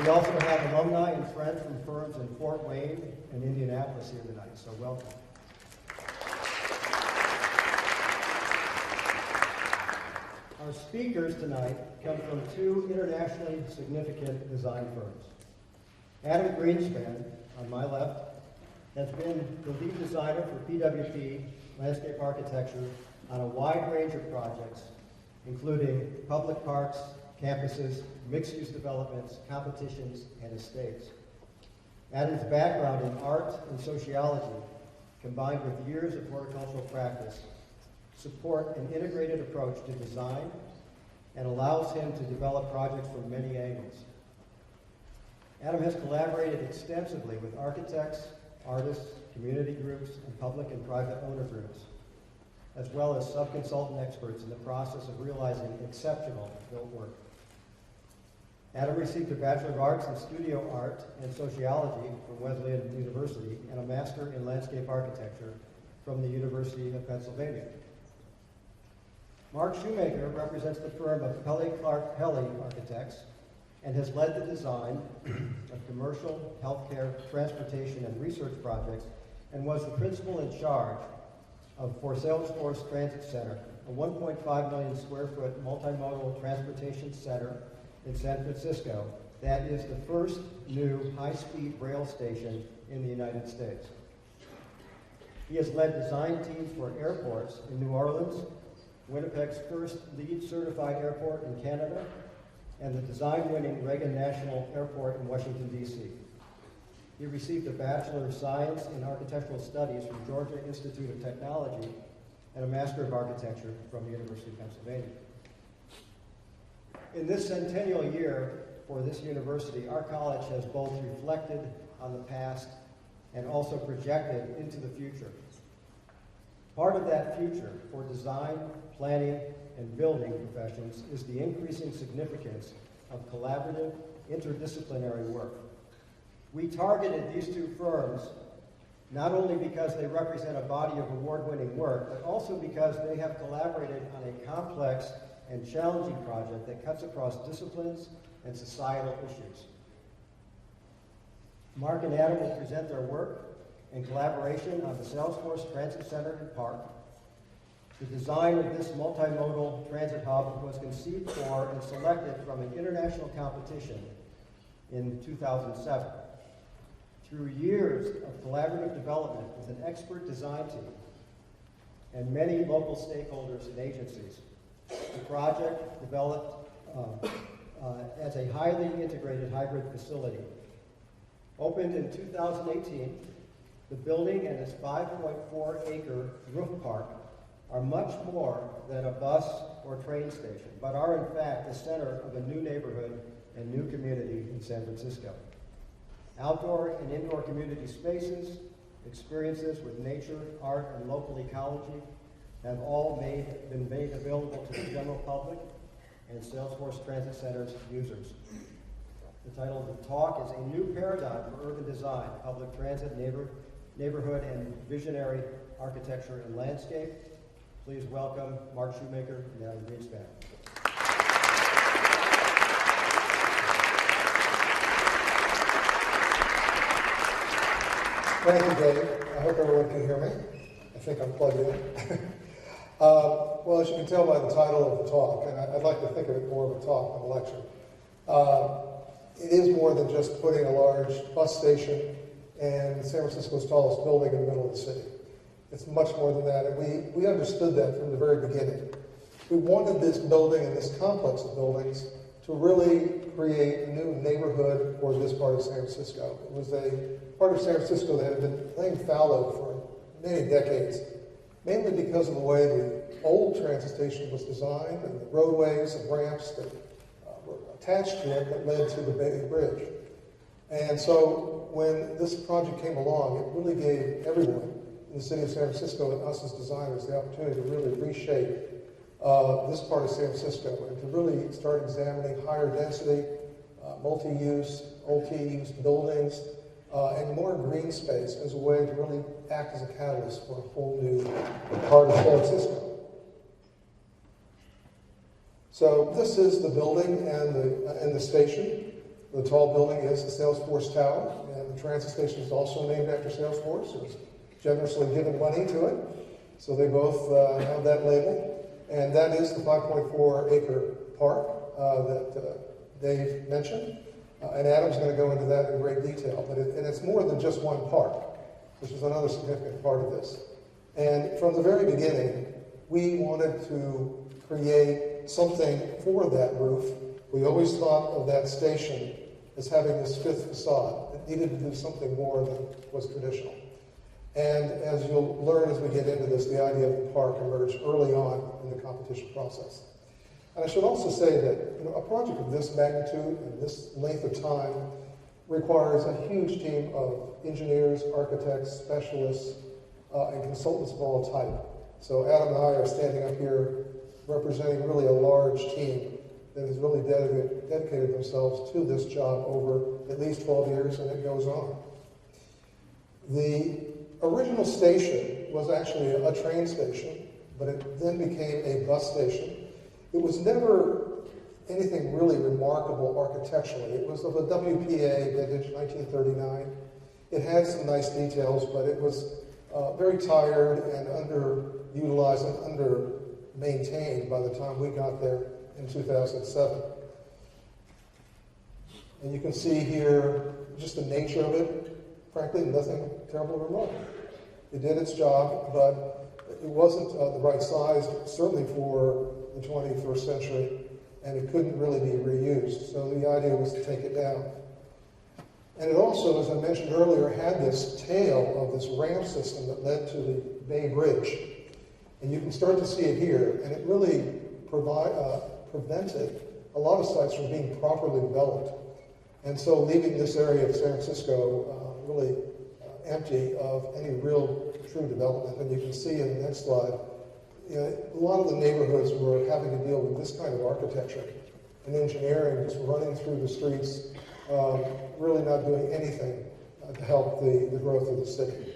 We also have alumni and friends from firms in Fort Wayne and Indianapolis here tonight, so welcome. Our speakers tonight come from two internationally significant design firms. Adam Greenspan, on my left, has been the lead designer for PWP landscape architecture on a wide range of projects, including public parks, campuses, mixed-use developments, competitions, and estates. Adam's background in art and sociology, combined with years of horticultural practice, support an integrated approach to design and allows him to develop projects from many angles. Adam has collaborated extensively with architects, artists, community groups, and public and private owner groups, as well as sub-consultant experts in the process of realizing exceptional built work. Adam received a Bachelor of Arts in Studio Art and Sociology from Wesleyan University and a Master in Landscape Architecture from the University of Pennsylvania. Mark Shoemaker represents the firm of Pelli, Clarke, Architects and has led the design of commercial, healthcare, transportation, and research projects and was the principal in charge of for Salesforce Transit Center, a 1.5 million square foot multimodal transportation center in San Francisco that is the first new high-speed rail station in the United States. He has led design teams for airports in New Orleans, Winnipeg's first LEED certified airport in Canada, and the design-winning Reagan National Airport in Washington, D.C. He received a Bachelor of Science in Architectural Studies from Georgia Institute of Technology and a Master of Architecture from the University of Pennsylvania. In this centennial year for this university, our college has both reflected on the past and also projected into the future. Part of that future for design, planning, and building professions is the increasing significance of collaborative, interdisciplinary work. We targeted these two firms not only because they represent a body of award-winning work, but also because they have collaborated on a complex and challenging project that cuts across disciplines and societal issues. Mark and Adam will present their work in collaboration on the Salesforce Transit Center and Park. The design of this multimodal transit hub was conceived for and selected from an international competition in 2007. Through years of collaborative development with an expert design team and many local stakeholders and agencies, the project developed as a highly integrated hybrid facility. Opened in 2018, the building and its 5.4-acre roof park are much more than a bus or train station, but are in fact the center of a new neighborhood and new community in San Francisco. Outdoor and indoor community spaces, experiences with nature, art, and local ecology have all been made available to the general public and Salesforce Transit Center's users. The title of the talk is A New Paradigm for Urban Design, Public Transit, Neighborhood, and Visionary Architecture and Landscape. Please welcome Mark Shoemaker and Adam Greenspan. Thank you, Dave. I hope everyone can hear me. I think I'm plugged in. Well, as you can tell by the title of the talk, and I'd like to think of it more of a talk than a lecture, it is more than just putting a large bus station and San Francisco's tallest building in the middle of the city. It's much more than that, and we understood that from the very beginning. We wanted this building and this complex of buildings to really create a new neighborhood for this part of San Francisco. It was a part of San Francisco that had been playing fallow for many decades, mainly because of the way the old transit station was designed and the roadways and ramps that were attached to it that led to the Bay Bridge. And so when this project came along, it really gave everyone in the city of San Francisco and us as designers the opportunity to really reshape this part of San Francisco and to really start examining higher density, multi-use, OT-use buildings, and more green space as a way to really act as a catalyst for a whole new part of San Francisco. So this is the building and the station. The tall building is the Salesforce Tower, and the transit station is also named after Salesforce. It was generously given money to it, so they both have that label. And that is the 5.4 acre park that Dave mentioned. And Adam's going to go into that in great detail. But it's more than just one park, which is another significant part of this. And from the very beginning, we wanted to create something for that roof. We always thought of that station as having this fifth facade. It needed to do something more than was traditional. And as you'll learn as we get into this, the idea of the park emerged early on in the competition process. And I should also say that a project of this magnitude and this length of time requires a huge team of engineers, architects, specialists, and consultants of all type. So Adam and I are standing up here representing really a large team that has really dedicated themselves to this job over at least 12 years, and it goes on. The original station was actually a train station, but it then became a bus station. It was never anything really remarkable architecturally. It was of a WPA vintage 1939. It had some nice details, but it was very tired and underutilized and under-maintained by the time we got there in 2007. And you can see here just the nature of it. Frankly, nothing terribly remarkable. It did its job, but it wasn't the right size, certainly for the 21st century, and it couldn't really be reused. So the idea was to take it down. And it also, as I mentioned earlier, had this tail of this ramp system that led to the Bay Bridge. And you can start to see it here, and it really prevented a lot of sites from being properly developed. And so leaving this area of San Francisco really empty of any real true development. And you can see in the next slide, a lot of the neighborhoods were having to deal with this kind of architecture and engineering, just running through the streets, really not doing anything to help the growth of the city.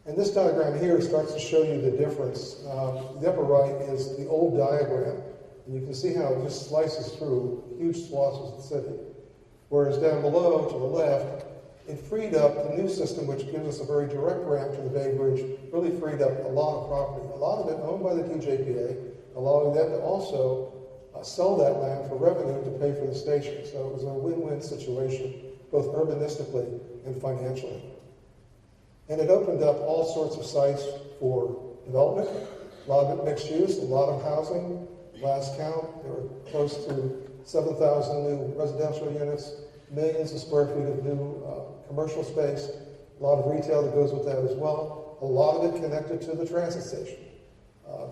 And this diagram here starts to show you the difference. The upper right is the old diagram, and you can see how it just slices through huge swaths of the city. Whereas down below, to the left, it freed up the new system, which gives us a very direct ramp to the Bay Bridge, really freed up a lot of property, a lot of it owned by the TJPA, allowing them to also sell that land for revenue to pay for the station. So it was a win-win situation, both urbanistically and financially. And it opened up all sorts of sites for development, a lot of it mixed use, a lot of housing. Last count, there were close to 7,000 new residential units, millions of square feet of new commercial space, a lot of retail that goes with that as well, a lot of it connected to the transit station.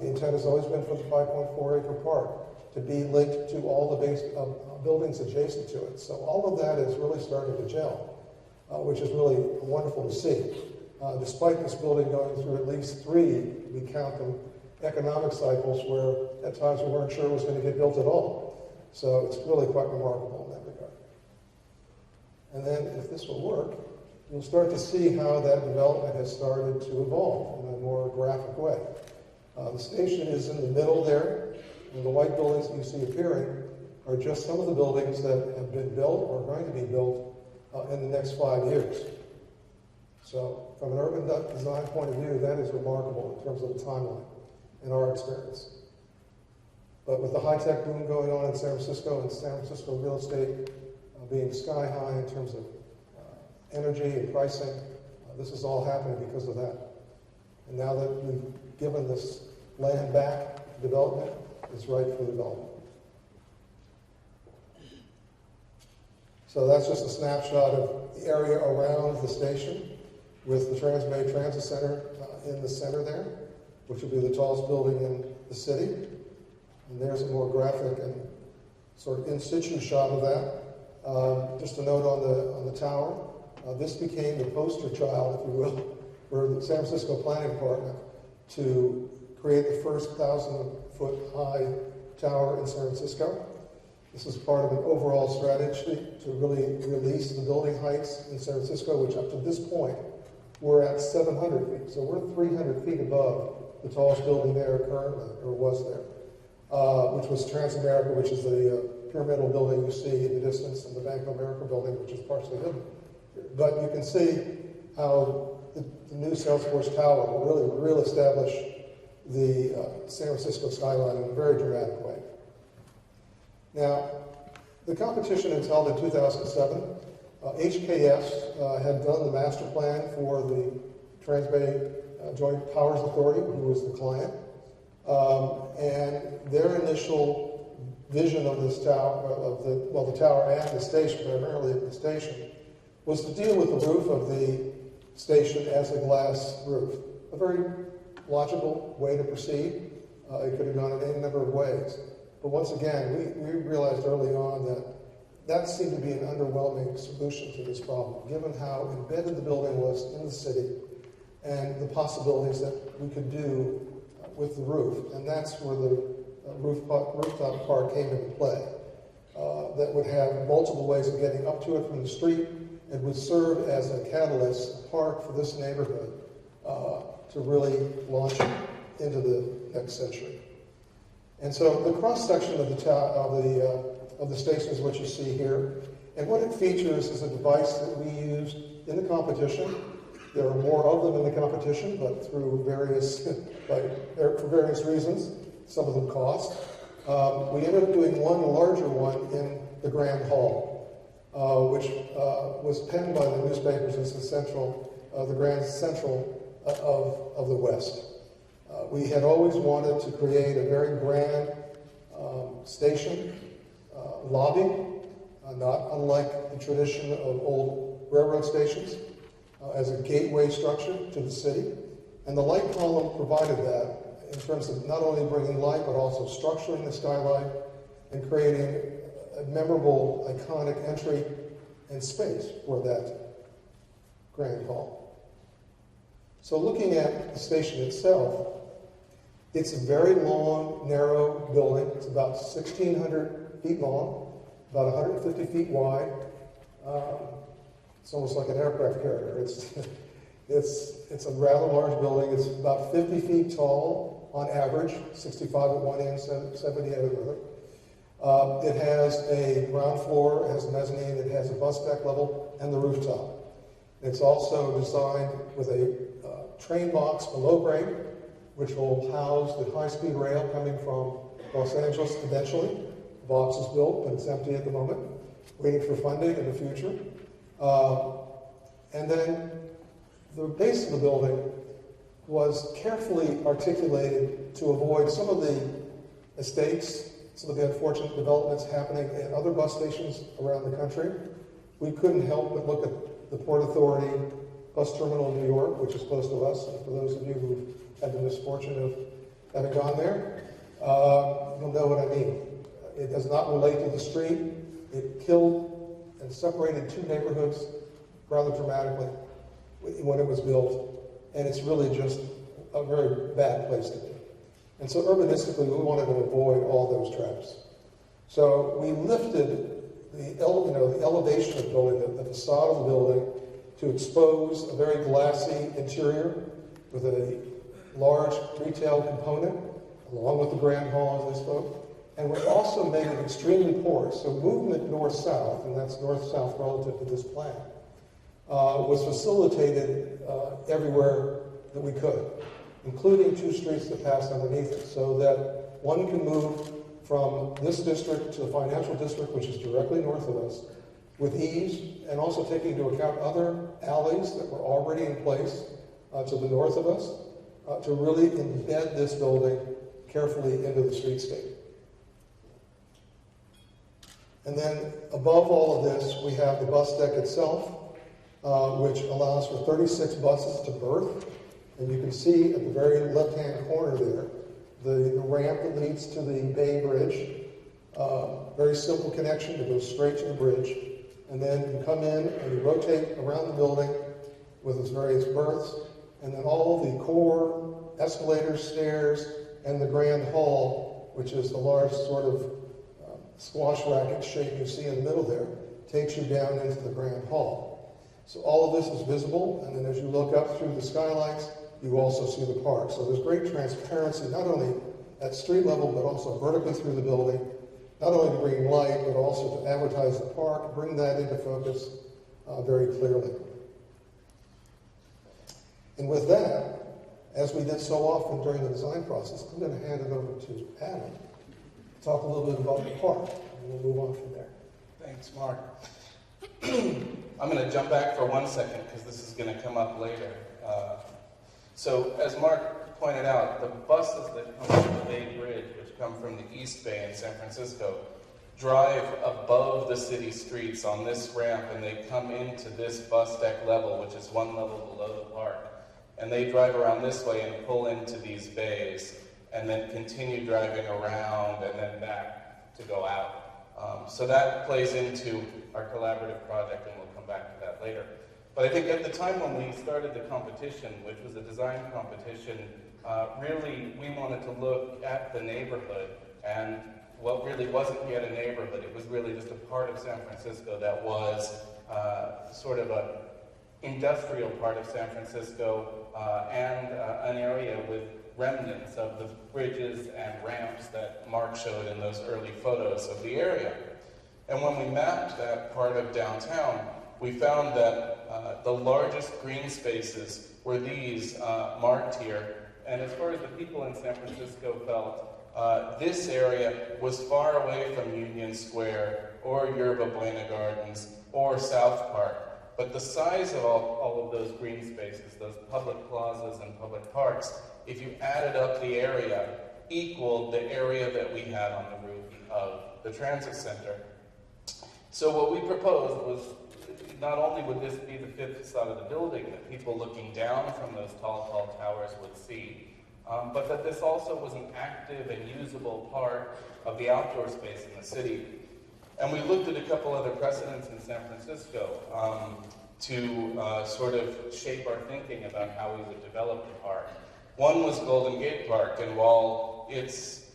The intent has always been for the 5.4 acre park to be linked to all the buildings adjacent to it. So all of that is really starting to gel, which is really wonderful to see. Despite this building going through at least 3, we count them, economic cycles where at times we weren't sure it was going to get built at all. So it's really quite remarkable in that regard. And then if this will work, you'll start to see how that development has started to evolve in a more graphic way. The station is in the middle there, and the white buildings that you see appearing are just some of the buildings that have been built or are going to be built in the next 5 years. So from an urban design point of view, that is remarkable in terms of the timeline in our experience. But with the high-tech boom going on in San Francisco and San Francisco real estate being sky high in terms of energy and pricing, this is all happening because of that. And now that we've given this land back to development, it's right for development. So that's just a snapshot of the area around the station with the Transbay Transit Center in the center there, which will be the tallest building in the city. And there's a more graphic and sort of in situ shot of that. Just a note on the tower. This became the poster child, if you will, for the San Francisco Planning Department to create the first 1,000-foot high tower in San Francisco. This is part of an overall strategy to really release the building heights in San Francisco, which up to this point, we're at 700 feet. So we're 300 feet above the tallest building there currently, or was there. which was Transamerica, which is the pyramidal building you see in the distance, and the Bank of America building, which is partially hidden. But you can see how the new Salesforce Tower will really establish the San Francisco skyline in a very dramatic way. Now, the competition is held in 2007. HKS had done the master plan for the Transbay Joint Powers Authority, who was the client. And their initial vision of this tower, the tower and the station, primarily the station, was to deal with the roof of the station as a glass roof. A very logical way to proceed. It could have gone in any number of ways. But once again, we realized early on that seemed to be an underwhelming solution to this problem, given how embedded the building was in the city and the possibilities that we could do with the roof. And that's where the rooftop park came into play. That would have multiple ways of getting up to it from the street and would serve as a catalyst, a park for this neighborhood to really launch into the next century. And so the cross-section of the station is what you see here. And what it features is a device that we used in the competition. There are more of them in the competition, but through for various reasons, some of them cost. We ended up doing one larger one in the Grand Hall, which was penned by the newspapers as the Grand Central of the West. We had always wanted to create a very grand station lobby, not unlike the tradition of old railroad stations, as a gateway structure to the city. And the light column provided that in terms of not only bringing light, but also structuring the skyline and creating a memorable, iconic entry and space for that Grand Hall. So looking at the station itself, it's a very long, narrow building. It's about 1,600 feet long, about 150 feet wide. It's almost like an aircraft carrier. It's a rather large building. It's about 50 feet tall on average, 65 at one end, 70 at another. It has a ground floor, it has a mezzanine, it has a bus deck level, and the rooftop. It's also designed with a train box below grade, which will house the high-speed rail coming from Los Angeles eventually. The box is built, but it's empty at the moment, waiting for funding in the future. And then the base of the building was carefully articulated to avoid some of the mistakes, some of the unfortunate developments happening at other bus stations around the country. We couldn't help but look at the Port Authority bus terminal in New York, which is close to us. And for those of you who had the misfortune of having gone there, you'll know what I mean. It does not relate to the street. It killed and separated two neighborhoods rather dramatically when it was built, and it's really just a very bad place to be. And so urbanistically, we wanted to avoid all those traps. So we lifted the elevation of the building, the facade of the building, to expose a very glassy interior with a large retail component, along with the Grand Hall, as I spoke. And we also made it extremely porous. So movement north-south, and that's north-south relative to this plan, was facilitated everywhere that we could, including two streets that pass underneath it, so that one can move from this district to the financial district, which is directly north of us, with ease, and also taking into account other alleys that were already in place to the north of us, to really embed this building carefully into the streetscape. And then above all of this, we have the bus deck itself, which allows for 36 buses to berth. And you can see at the very left-hand corner there, the ramp that leads to the Bay Bridge. Very simple connection to go straight to the bridge. And then you come in and you rotate around the building with its various berths. And then all the core escalators, stairs, and the Grand Hall, which is the large sort of squash racket shape you see in the middle there, takes you down into the Grand Hall. So all of this is visible, and then as you look up through the skylights, you also see the park. So there's great transparency, not only at street level, but also vertically through the building, not only to bring light, but also to advertise the park, bring that into focus very clearly. And with that, as we did so often during the design process, I'm going to hand it over to Adam to talk a little bit about the park, and we'll move on from there. Thanks, Mark. I'm going to jump back for 1 second because this is going to come up later. So as Mark pointed out, the buses that come from the Bay Bridge, which come from the East Bay in San Francisco, drive above the city streets on this ramp, and they come into this bus deck level, which is one level below the park. And they drive around this way and pull into these bays, and then continue driving around and then back to go out. So that plays into our collaborative project, and we'll come back to that later. But I think at the time when we started the competition, which was a design competition, really we wanted to look at the neighborhood, and what really wasn't yet a neighborhood, it was really just a part of San Francisco that was sort of an industrial part of San Francisco and an area with remnants of the bridges and ramps that Mark showed in those early photos of the area. And when we mapped that part of downtown, we found that the largest green spaces were these marked here. And as far as the people in San Francisco felt, this area was far away from Union Square or Yerba Buena Gardens or South Park. But the size of all of those green spaces, those public plazas and public parks, if you added up the area, equaled the area that we had on the roof of the transit center. So what we proposed was not only would this be the fifth facade of the building that people looking down from those tall towers would see, but that this also was an active and usable part of the outdoor space in the city. And we looked at a couple other precedents in San Francisco to sort of shape our thinking about how we would develop the park. One was Golden Gate Park, and while it's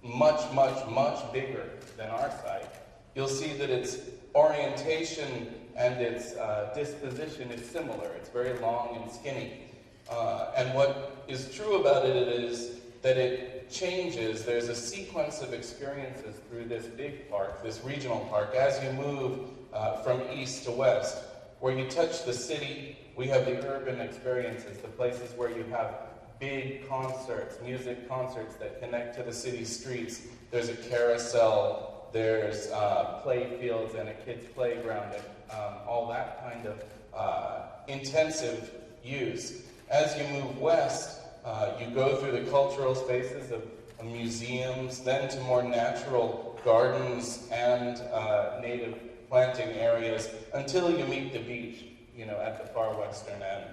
much, much, much bigger than our site, you'll see that its orientation and its disposition is similar. It's very long and skinny. And what is true about it is that it changes. There's a sequence of experiences through this big park, this regional park, as you move from east to west. Where you touch the city, we have the urban experiences, the places where you have big concerts, music concerts that connect to the city streets. There's a carousel, there's play fields and a kid's playground, and all that kind of intensive use. As you move west, you go through the cultural spaces of museums, then to more natural gardens and native planting areas, until you meet the beach, at the far western end.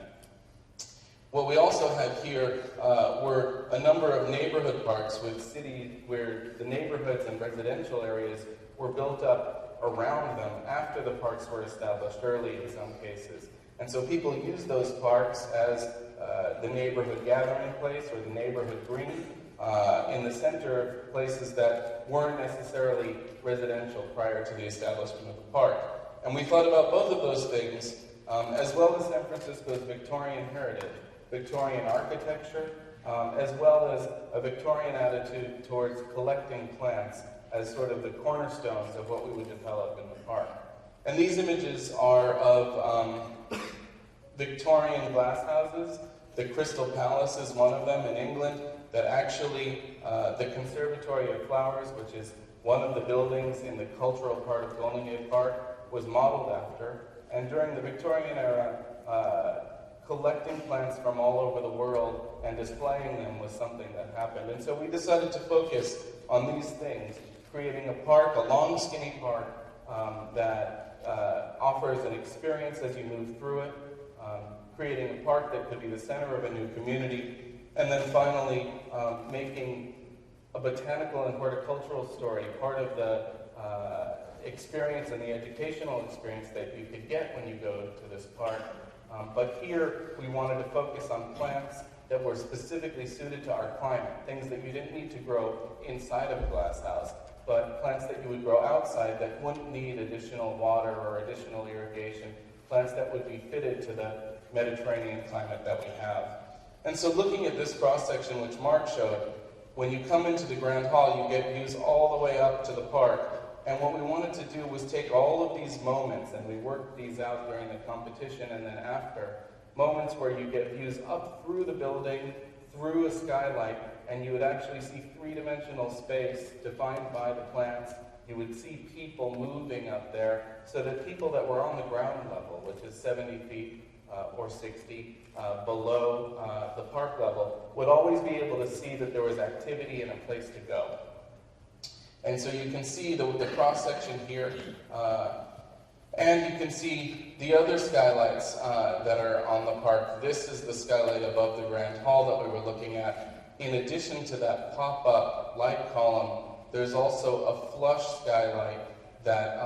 What we also had here were a number of neighborhood parks with cities where the neighborhoods and residential areas were built up around them after the parks were established, early in some cases. And so people use those parks as the neighborhood gathering place or the neighborhood green in the center of places that weren't necessarily residential prior to the establishment of the park. And we thought about both of those things, as well as San Francisco's Victorian heritage, Victorian architecture, as well as a Victorian attitude towards collecting plants as sort of the cornerstones of what we would develop in the park. And these images are of Victorian glass houses. The Crystal Palace is one of them in England, that actually the Conservatory of Flowers, which is one of the buildings in the cultural part of Golden Gate Park, was modeled after. And during the Victorian era, collecting plants from all over the world and displaying them was something that happened. And so we decided to focus on these things, creating a park, a long, skinny park that offers an experience as you move through it, creating a park that could be the center of a new community, and then finally making a botanical and horticultural story part of the experience and the educational experience that you could get when you go to this park. But here we wanted to focus on plants that were specifically suited to our climate, things that you didn't need to grow inside of a glass house, but plants that you would grow outside that wouldn't need additional water or additional irrigation, plants that would be fitted to the Mediterranean climate that we have. And so looking at this cross-section, which Mark showed, when you come into the Grand Hall, you get views all the way up to the park. And what we wanted to do was take all of these moments, and we worked these out during the competition and then after, moments where you get views up through the building, through a skylight, and you would actually see three-dimensional space defined by the plants. You would see people moving up there, so that people that were on the ground level, which is 70 feet or 60 below the park level, would always be able to see that there was activity and a place to go. And so you can see the cross-section here, and you can see the other skylights that are on the park. This is the skylight above the Grand Hall that we were looking at. In addition to that pop-up light column, there's also a flush skylight that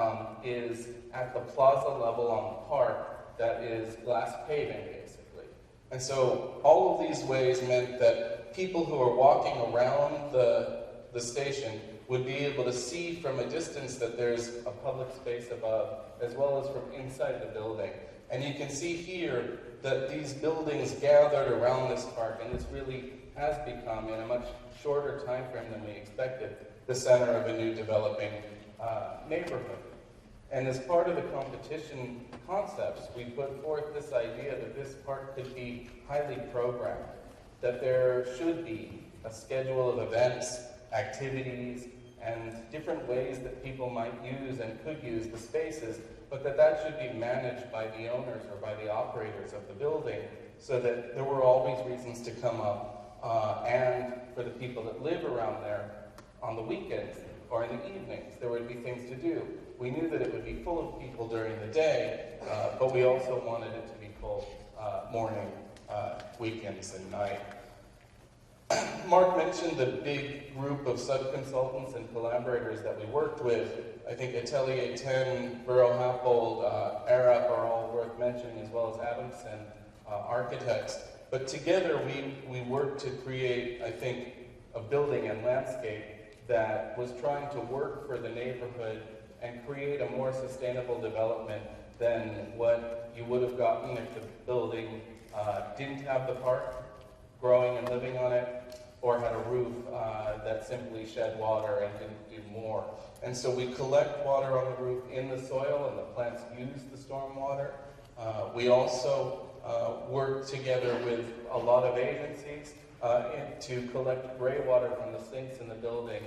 is at the plaza level on the park that is glass paving, basically. And so all of these ways meant that people who are walking around the station would be able to see from a distance that there's a public space above, as well as from inside the building. And you can see here that these buildings gathered around this park, and this really has become, in a much shorter time frame than we expected, the center of a new developing neighborhood. And as part of the competition concepts, we put forth this idea that this park could be highly programmed, that there should be a schedule of events, activities, and different ways that people might use and could use the spaces, but that should be managed by the owners or by the operators of the building, so that there were always reasons to come up, and for the people that live around there on the weekends or in the evenings, there would be things to do. We knew that it would be full of people during the day, but we also wanted it to be full morning, weekends, and night. Mark mentioned the big group of sub-consultants and collaborators that we worked with. I think Atelier 10, Burrow Happold, Arup are all worth mentioning, as well as Adamson architects. But together we worked to create, I think, a building and landscape that was trying to work for the neighborhood and create a more sustainable development than what you would have gotten if the building didn't have the park growing and living on it, or had a roof that simply shed water and didn't do more. And so we collect water on the roof in the soil, and the plants use the storm water. We also work together with a lot of agencies to collect gray water from the sinks in the building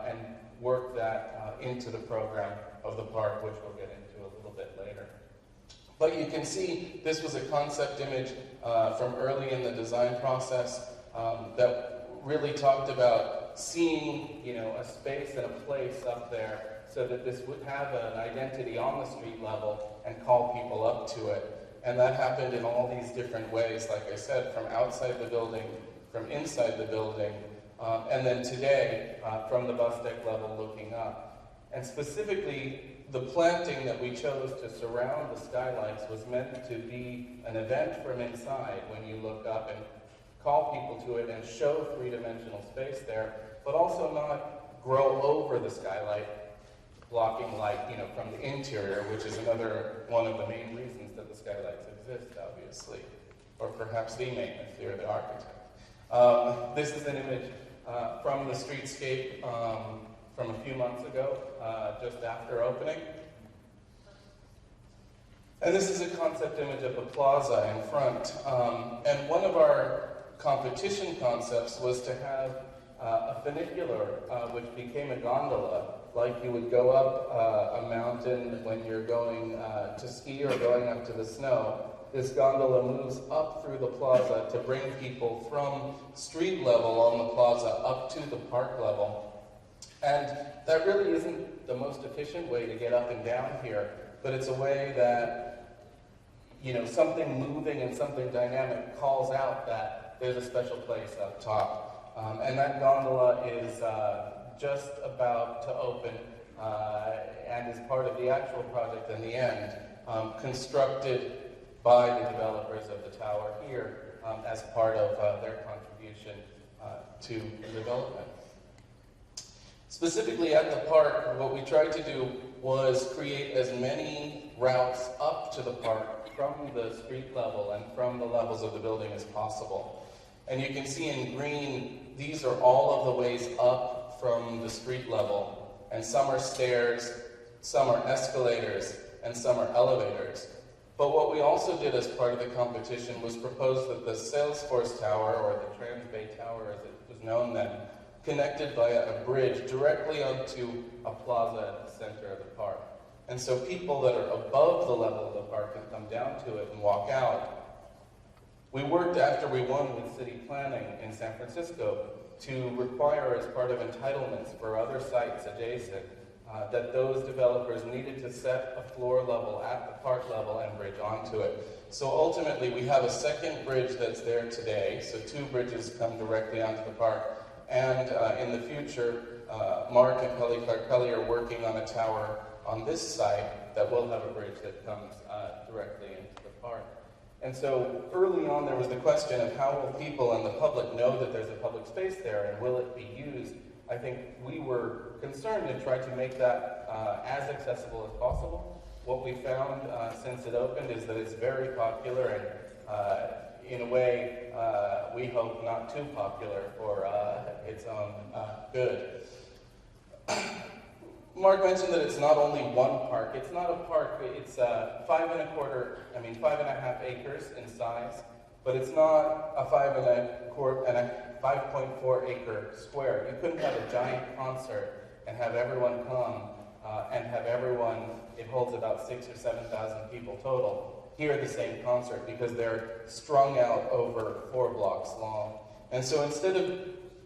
and work that into the program of the park, which we'll get into a little bit later. But you can see this was a concept image from early in the design process that really talked about seeing, a space and a place up there so that this would have an identity on the street level and call people up to it. And that happened in all these different ways, like I said, from outside the building, from inside the building, and then today, from the bus deck level looking up. And specifically, the planting that we chose to surround the skylights was meant to be an event from inside when you look up and call people to it and show three-dimensional space there, but also not grow over the skylight, blocking light, from the interior, which is another one of the main reasons that the skylights exist, obviously, or perhaps the main if you're the architect. This is an image from the streetscape from a few months ago, just after opening. And this is a concept image of the plaza in front. And one of our competition concepts was to have a funicular, which became a gondola, like you would go up a mountain when you're going to ski or going up to the snow. This gondola moves up through the plaza to bring people from street level on the plaza up to the park level. And that really isn't the most efficient way to get up and down here, but it's a way that, something moving and something dynamic calls out that there's a special place up top. And that gondola is just about to open and is part of the actual project in the end, constructed by the developers of the tower here as part of their contribution to the development. Specifically at the park, what we tried to do was create as many routes up to the park from the street level and from the levels of the building as possible. And you can see in green, these are all of the ways up from the street level. And some are stairs, some are escalators, and some are elevators. But what we also did as part of the competition was propose that the Salesforce Tower, or the Transbay Tower as it was known then, connected via a bridge directly onto a plaza at the center of the park. And so people that are above the level of the park can come down to it and walk out. We worked after we won with city planning in San Francisco to require, as part of entitlements for other sites adjacent, that those developers needed to set a floor level at the park level and bridge onto it. So ultimately, we have a second bridge that's there today. So 2 bridges come directly onto the park. And in the future, Mark and Clarke Pelli are working on a tower on this site that will have a bridge that comes directly into the park. And so early on, there was the question of how will people and the public know that there's a public space there, and will it be used? I think we were concerned and tried to make that as accessible as possible. What we found since it opened is that it's very popular and in a way, we hope not too popular for its own good. Mark mentioned that it's not only one park. It's not a park. It's 5.5 acres in size, but it's not a 5.4 acre square. You couldn't have a giant concert and have everyone come and have everyone, it holds about 6,000 or 7,000 people total, hear the same concert because they're strung out over 4 blocks long. And so instead of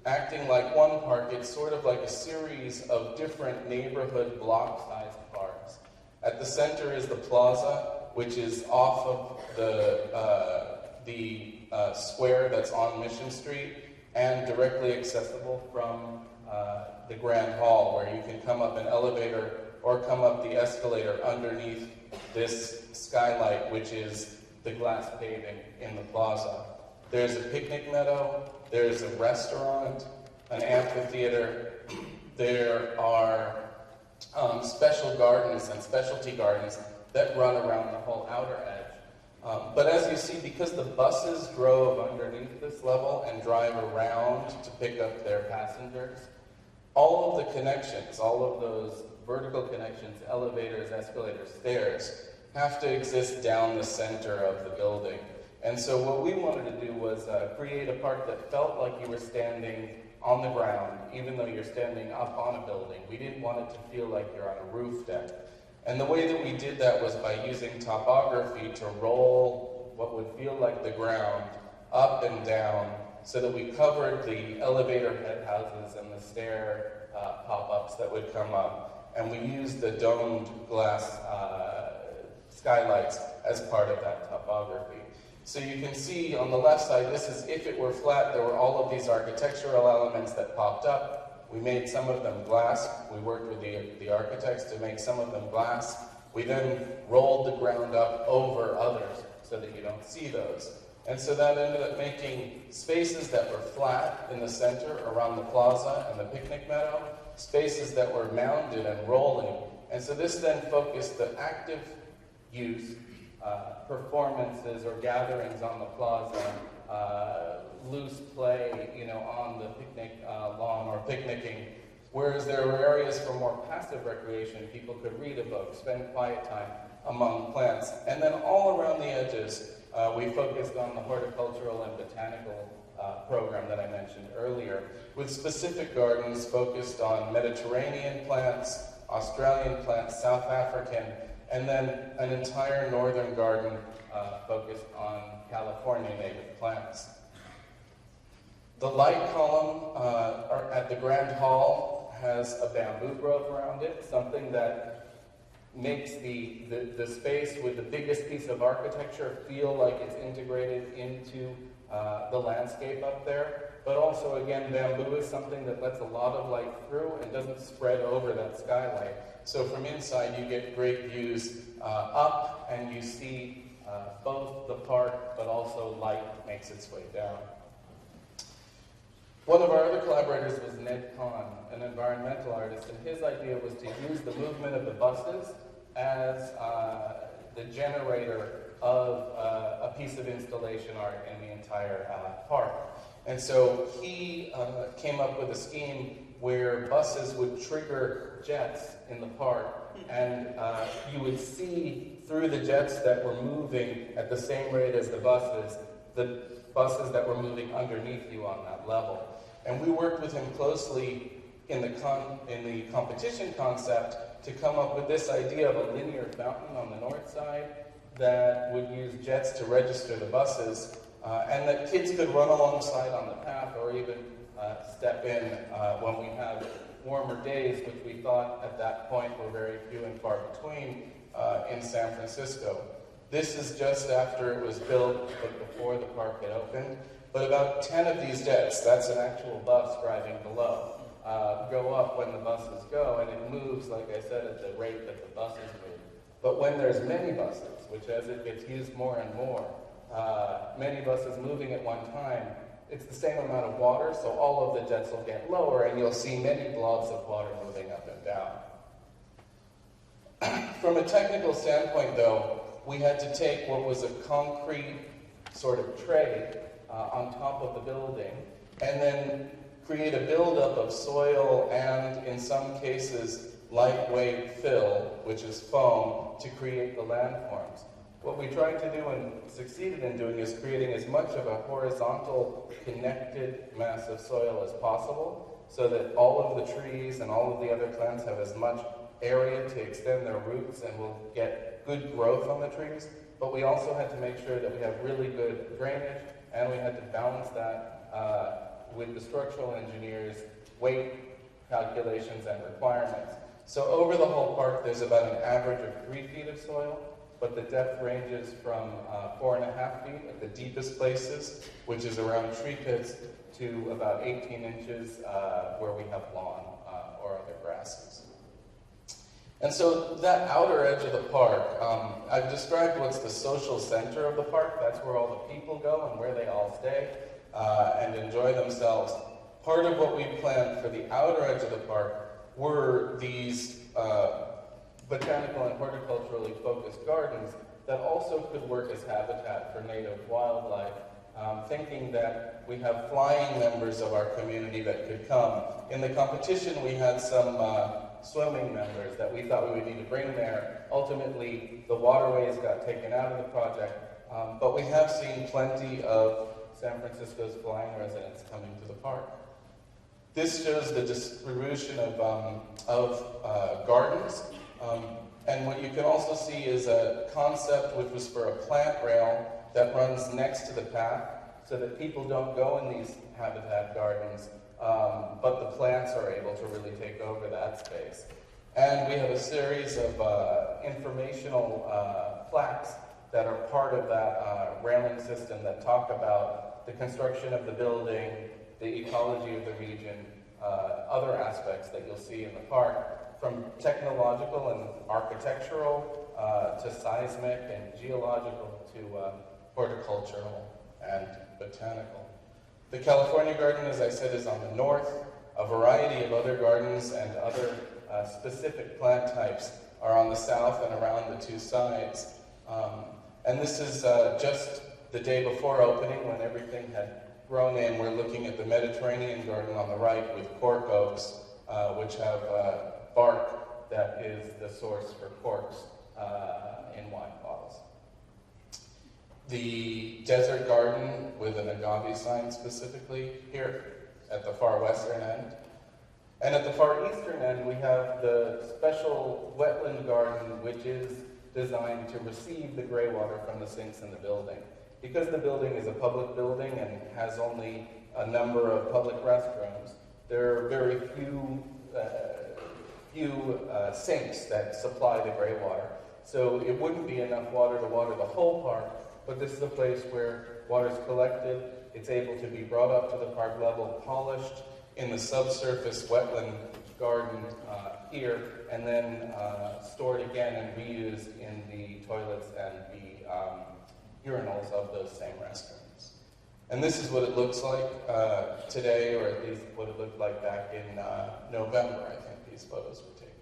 acting like one park, it's sort of like a series of different neighborhood block-sized parks. At the center is the plaza, which is off of the square that's on Mission Street and directly accessible from the Grand Hall, where you can come up an elevator or come up the escalator underneath this skylight, which is the glass paving in the plaza. There's a picnic meadow, there's a restaurant, an amphitheater, there are special gardens and specialty gardens that run around the whole outer edge. But as you see, because the buses drove underneath this level and drive around to pick up their passengers, all of the connections, all of those vertical connections, elevators, escalators, stairs, have to exist down the center of the building. And so what we wanted to do was create a park that felt like you were standing on the ground, even though you're standing up on a building. We didn't want it to feel like you're on a roof deck. And the way that we did that was by using topography to roll what would feel like the ground up and down so that we covered the elevator head houses and the stair pop-ups that would come up. And we used the domed glass skylights as part of that topography. So you can see on the left side, this is if it were flat, there were all of these architectural elements that popped up. We made some of them glass. We worked with the architects to make some of them glass. We then rolled the ground up over others so that you don't see those. And so that ended up making spaces that were flat in the center around the plaza and the picnic meadow, spaces that were mounded and rolling. And so this then focused the active use, performances or gatherings on the plaza, loose play, on the picnic lawn or picnicking. Whereas there were areas for more passive recreation. People could read a book, spend quiet time among plants. And then all around the edges, we focused on the horticultural and botanical program that I mentioned earlier, with specific gardens focused on Mediterranean plants, Australian plants, South African, and then an entire northern garden focused on California native plants. The light column at the Grand Hall has a bamboo grove around it, something that makes the space with the biggest piece of architecture feel like it's integrated into the landscape up there. But also, again, bamboo is something that lets a lot of light through and doesn't spread over that skylight. So from inside, you get great views up, and you see both the park, but also light makes its way down. One of our other collaborators was Ned Kahn, an environmental artist, and his idea was to use the movement of the buses as the generator of a piece of installation art in the entire park. And so he came up with a scheme where buses would trigger jets in the park, and you would see through the jets that were moving at the same rate as the buses that were moving underneath you on that level. And we worked with him closely in the competition concept to come up with this idea of a linear fountain on the north side that would use jets to register the buses, and that kids could run alongside on the path or even step in when we have warmer days, which we thought at that point were very few and far between in San Francisco. This is just after it was built, but before the park had opened. But about 10 of these jets, that's an actual bus driving below, go up when the buses go, and it moves, like I said, at the rate that the buses move. But when there's many buses, which as it gets used more and more, many buses moving at one time, it's the same amount of water, so all of the jets will get lower, and you'll see many blobs of water moving up and down. From a technical standpoint, though, we had to take what was a concrete sort of tray on top of the building, and then create a buildup of soil and, in some cases, lightweight fill, which is foam, to create the landforms. What we tried to do and succeeded in doing is creating as much of a horizontal, connected mass of soil as possible, so that all of the trees and all of the other plants have as much area to extend their roots and will get good growth on the trees. But we also had to make sure that we have really good drainage, and we had to balance that with the structural engineers' weight calculations and requirements. So over the whole park, there's about an average of 3 feet of soil, but the depth ranges from 4.5 feet at the deepest places, which is around tree pits, to about 18 inches where we have lawn or other grasses. And so that outer edge of the park, I've described what's the social center of the park. That's where all the people go and where they all stay and enjoy themselves. Part of what we planned for the outer edge of the park were these botanical and horticulturally focused gardens that also could work as habitat for native wildlife, thinking that we have flying members of our community that could come. In the competition, we had some swimming members that we thought we would need to bring there. Ultimately, the waterways got taken out of the project, but we have seen plenty of San Francisco's flying residents coming to the park. This shows the distribution of gardens. And what you can also see is a concept which was for a plant rail that runs next to the path so that people don't go in these habitat gardens, but the plants are able to really take over that space. And we have a series of informational plaques that are part of that railing system that talk about the construction of the building, the ecology of the region, other aspects that you'll see in the park, from technological and architectural to seismic and geological to horticultural and botanical. The California Garden, as I said, is on the north. A variety of other gardens and other specific plant types are on the south and around the two sides. And this is just the day before opening, when everything had grown in. We're looking at the Mediterranean garden on the right with cork oaks, which have bark that is the source for corks in wine bottles. The desert garden with an agave sign specifically here at the far western end. And at the far eastern end, we have the special wetland garden, which is designed to receive the gray water from the sinks in the building. Because the building is a public building and has only a number of public restrooms, there are very few sinks that supply the gray water. So it wouldn't be enough water to water the whole park, but this is a place where water is collected, it's able to be brought up to the park level, polished in the subsurface wetland garden here, and then stored again and reused in the toilets and the urinals of those same restrooms. And this is what it looks like today, or at least what it looked like back in November, I think these photos were taken.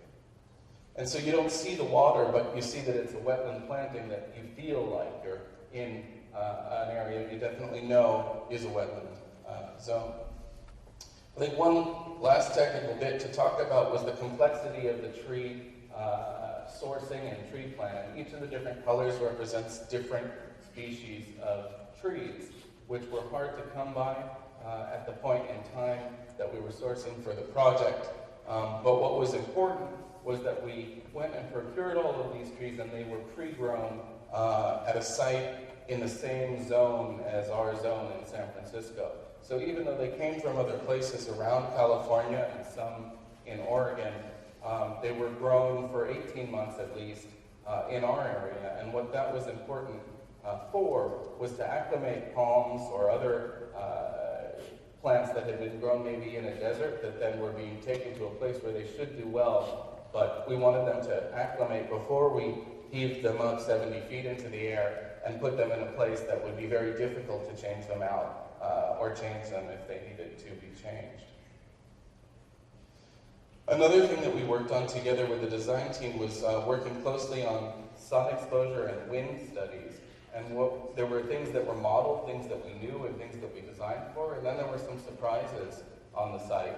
And so you don't see the water, but you see that it's a wetland planting that you feel like you're in an area you definitely know is a wetland zone. I think one last technical bit to talk about was the complexity of the tree sourcing and tree planting. Each of the different colors represents different species of trees, which were hard to come by at the point in time that we were sourcing for the project. But what was important was that we went and procured all of these trees, and they were pre-grown at a site in the same zone as our zone in San Francisco. So even though they came from other places around California and some in Oregon, they were grown for 18 months at least in our area. And what that was important for was to acclimate palms or other plants that had been grown maybe in a desert that then were being taken to a place where they should do well. But we wanted them to acclimate before we heaved them up 70 feet into the air and put them in a place that would be very difficult to change them out or change them if they needed to be changed. Another thing that we worked on together with the design team was working closely on sun exposure and wind studies. And there were things that were modeled, things that we knew, and things that we designed for, and then there were some surprises on the site,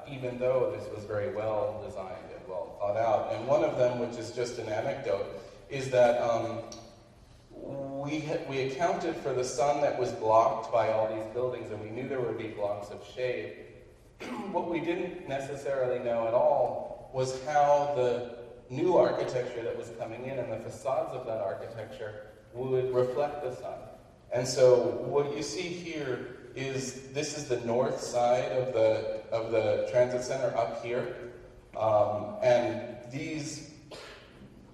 even though this was very well designed and well thought out. And one of them, which is just an anecdote, is that we accounted for the sun that was blocked by all these buildings, and we knew there would be blocks of shade. What we didn't necessarily know at all was how the new architecture that was coming in and the facades of that architecture would reflect the sun. And so what you see here is this is the north side of the transit center up here, and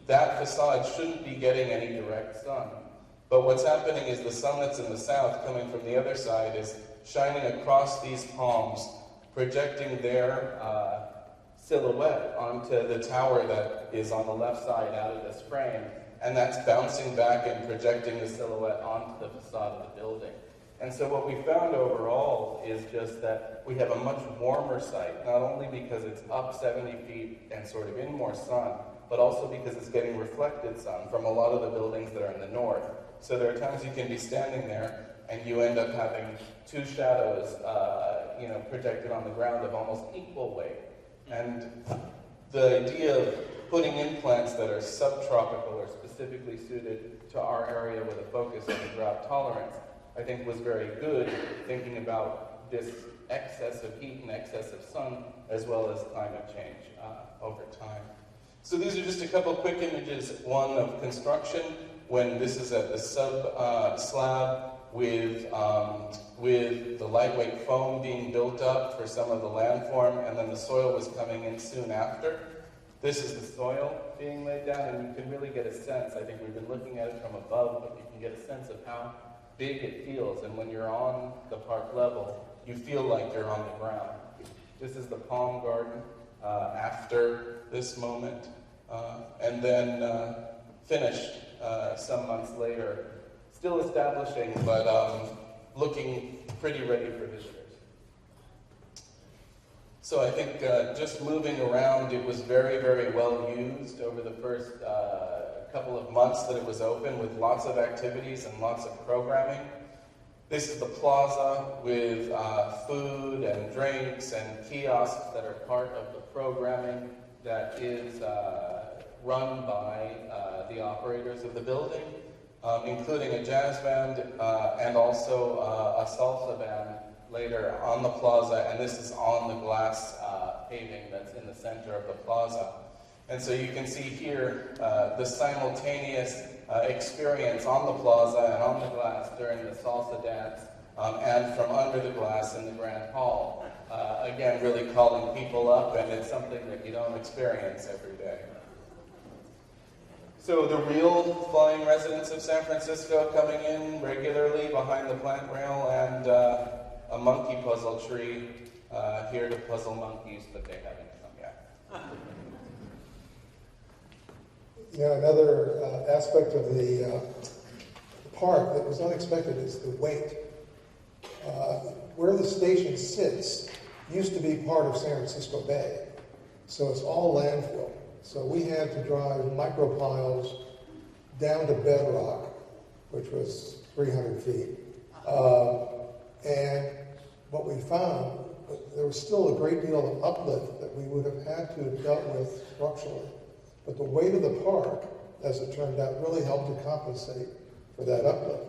that facade shouldn't be getting any direct sun. But what's happening is the sun that's in the south coming from the other side is shining across these palms, projecting their silhouette onto the tower that is on the left side out of this frame, and that's bouncing back and projecting the silhouette onto the facade of the building. And so what we found overall is just that we have a much warmer site, not only because it's up 70 feet and sort of in more sun, but also because it's getting reflected sun from a lot of the buildings that are in the north. So there are times you can be standing there and you end up having two shadows projected on the ground of almost equal weight. And the idea of putting in plants that are subtropical or specifically suited to our area with a focus on drought tolerance, I think was very good, thinking about this excess of heat and excess of sun, as well as climate change over time. So these are just a couple quick images, one of construction, when this is at the slab with the lightweight foam being built up for some of the landform, and then the soil was coming in soon after. This is the soil being laid down, and you can really get a sense. I think we've been looking at it from above, but you can get a sense of how big it feels. And when you're on the park level, you feel like you're on the ground. This is the palm garden after this moment, and then finished some months later. Still establishing, but looking pretty ready for visitors. So I think just moving around, it was very, very well used over the first couple of months that it was open, with lots of activities and lots of programming. This is the plaza with food and drinks and kiosks that are part of the programming that is run by the operators of the building, including a jazz band and also a salsa band later on the plaza, and this is on the glass paving that's in the center of the plaza. And so you can see here the simultaneous experience on the plaza and on the glass during the salsa dance, and from under the glass in the Grand Hall. Again, really calling people up, and it's something that you don't experience every day. So the real flying residents of San Francisco coming in regularly behind the plant rail, and a monkey puzzle tree here to puzzle monkeys, but they haven't come yet. Yeah, another aspect of the park that was unexpected is the weight. Where the station sits used to be part of San Francisco Bay, so it's all landfill. So we had to drive micropiles down to bedrock, which was 300 feet. And what we found, there was still a great deal of uplift that we would have had to have dealt with structurally. But the weight of the park, as it turned out, really helped to compensate for that uplift.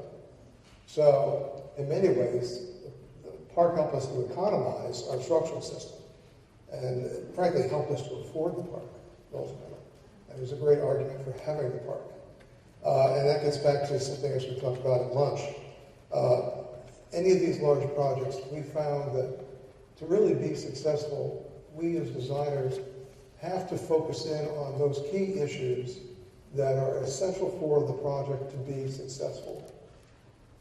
So, in many ways, the park helped us to economize our structural system, and frankly helped us to afford the park, ultimately. And there's a great argument for having the park. And that gets back to something as we talked about at lunch. Any of these large projects, we found that to really be successful, we as designers have to focus in on those key issues that are essential for the project to be successful,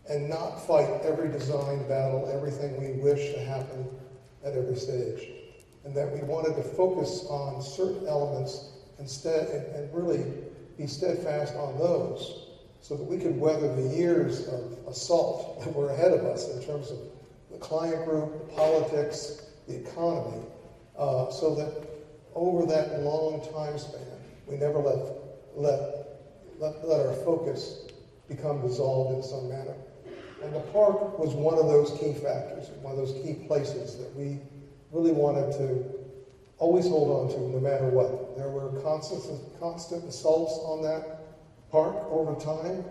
and not fight every design battle, everything we wish to happen at every stage. And that we wanted to focus on certain elements instead and really be steadfast on those so that we could weather the years of assault that were ahead of us in terms of the client group, the politics, the economy, so that over that long time span, we never let our focus become dissolved in some manner. And the park was one of those key factors, one of those key places that we really wanted to always hold on to no matter what. There were constant assaults on that park over time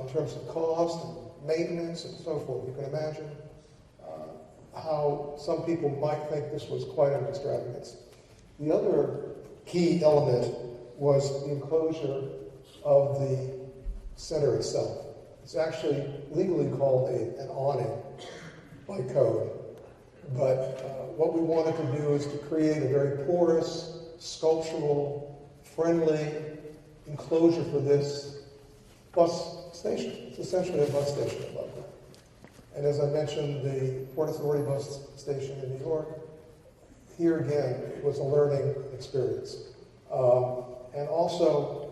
in terms of cost and maintenance and so forth. You can imagine how some people might think this was quite an extravagance. The other key element was the enclosure of the center itself. It's actually legally called an awning by code. But what we wanted to do is to create a very porous, sculptural, friendly enclosure for this bus station. It's essentially a bus station above ground. And as I mentioned, the Port Authority bus station in New York, here again, it was a learning experience. And also,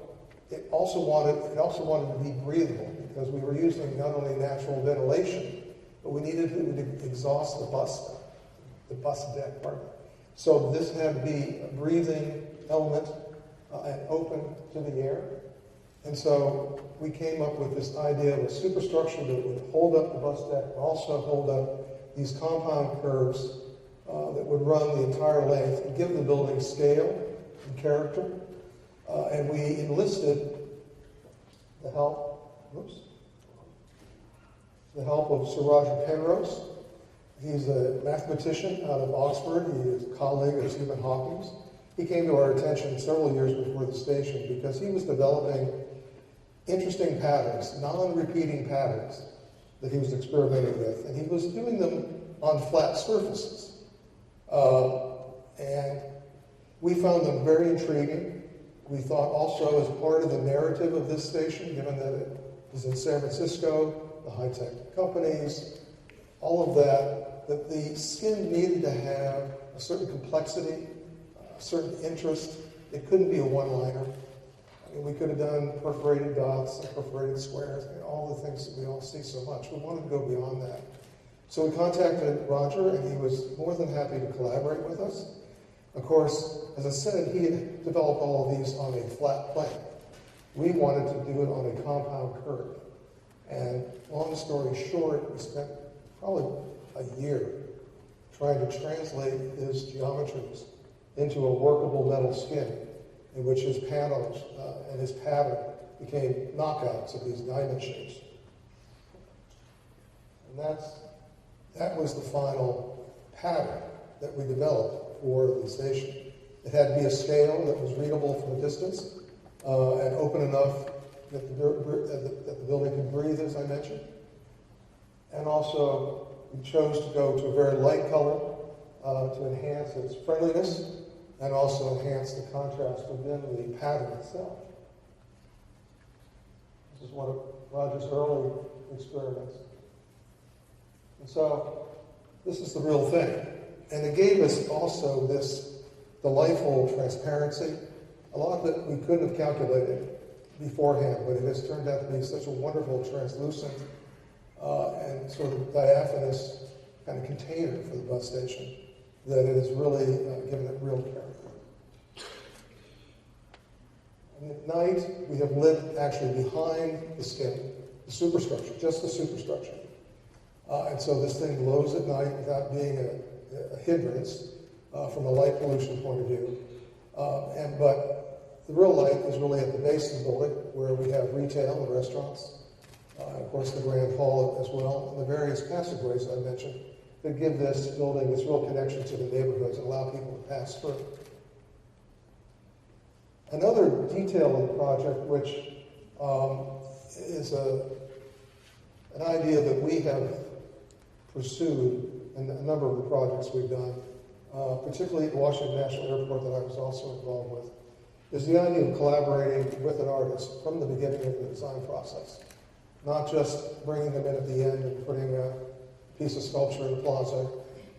it also wanted to be breathable because we were using not only natural ventilation, but we needed to exhaust the bus deck, pardon. So this had to be a breathing element and open to the air. And so we came up with this idea of a superstructure that would hold up the bus deck and also hold up these compound curves that would run the entire length and give the building scale and character. And we enlisted the help of Sir Roger Penrose. He's a mathematician out of Oxford. He is a colleague of Stephen Hawking's. He came to our attention several years before the station because he was developing interesting patterns, non-repeating patterns that he was experimenting with. And he was doing them on flat surfaces. And we found them very intriguing. We thought also as part of the narrative of this station, given that it is in San Francisco, the high-tech companies, all of that, that the skin needed to have a certain complexity, a certain interest. It couldn't be a one-liner. I mean, we could have done perforated dots and perforated squares, and all the things that we all see so much. We wanted to go beyond that. So we contacted Roger, and he was more than happy to collaborate with us. Of course, as I said, he had developed all of these on a flat plane. We wanted to do it on a compound curve. And long story short, we spent probably a year trying to translate his geometries into a workable metal skin in which his panels and his pattern became knockouts of these diamond shapes. And that was the final pattern that we developed for the station. It had to be a scale that was readable from a distance and open enough that the building could breathe, as I mentioned. And also, we chose to go to a very light color to enhance its friendliness and also enhance the contrast within the pattern itself. This is one of Roger's early experiments. And so, this is the real thing. And it gave us also this delightful transparency, a lot that we couldn't have calculated beforehand, but it has turned out to be such a wonderful translucent and sort of diaphanous kind of container for the bus station that it has really given it real character. And at night, we have lit actually behind the skin, the superstructure, just the superstructure. And so this thing glows at night without being a hindrance from a light pollution point of view. But the real light is really at the base of the building, where we have retail and restaurants, and of course the Grand Hall as well, and the various passageways I mentioned that give this building this real connection to the neighborhoods and allow people to pass through. Another detail of the project, which is an idea that we have pursued in a number of the projects we've done, particularly at Washington National Airport that I was also involved with, is the idea of collaborating with an artist from the beginning of the design process. Not just bringing them in at the end and putting a piece of sculpture in the plaza,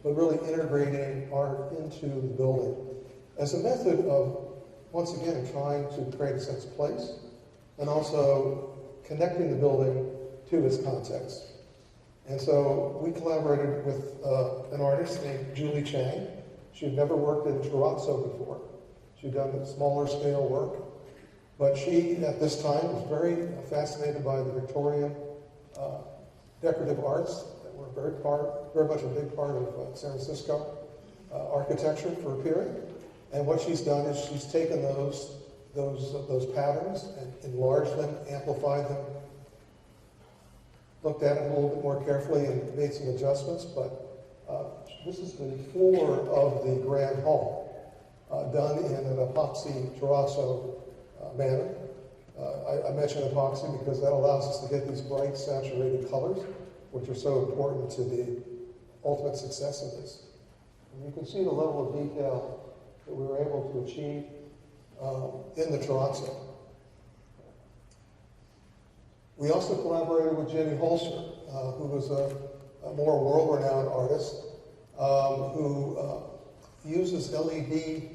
but really integrating art into the building as a method of, once again, trying to create a sense of place and also connecting the building to its context. And so we collaborated with an artist named Julie Chang. She'd never worked in terrazzo before. She'd done smaller scale work, but she, at this time, was very fascinated by the Victorian decorative arts that were very much a big part of San Francisco architecture for a period. And what she's done is she's taken those patterns and enlarged them, amplified them, looked at it a little bit more carefully and made some adjustments. But this is the floor of the Grand Hall, done in an epoxy terrazzo manner. I mention epoxy because that allows us to get these bright, saturated colors, which are so important to the ultimate success of this. And you can see the level of detail that we were able to achieve in the terrazzo. We also collaborated with Jenny Holster, who was a more world-renowned artist who uses LED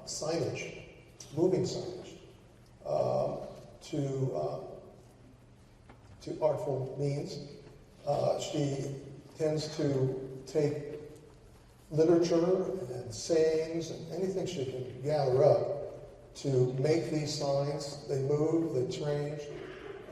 signage, moving signage, to artful means. She tends to take literature and sayings and anything she can gather up to make these signs. They move, they change,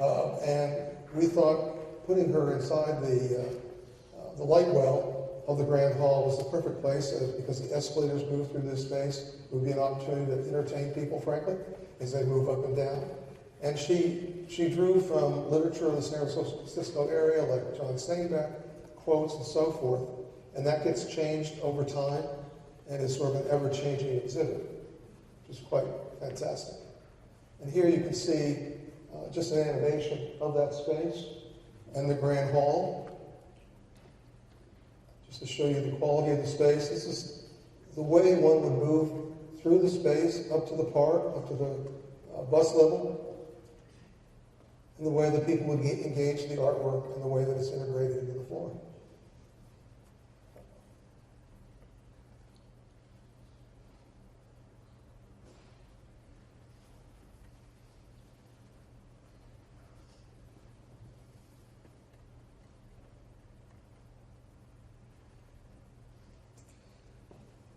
and we thought putting her inside the light well of the Grand Hall was the perfect place because the escalators move through this space. It would be an opportunity to entertain people, frankly, as they move up and down. And she drew from literature in the San Francisco area, like John Steinbeck, quotes and so forth, and that gets changed over time and is sort of an ever-changing exhibit, which is quite fantastic. And here you can see just an animation of that space and the Grand Hall. Just to show you the quality of the space, this is the way one would move through the space up to the park, up to the bus level, and the way that people would engage the artwork and the way that it's integrated into the floor.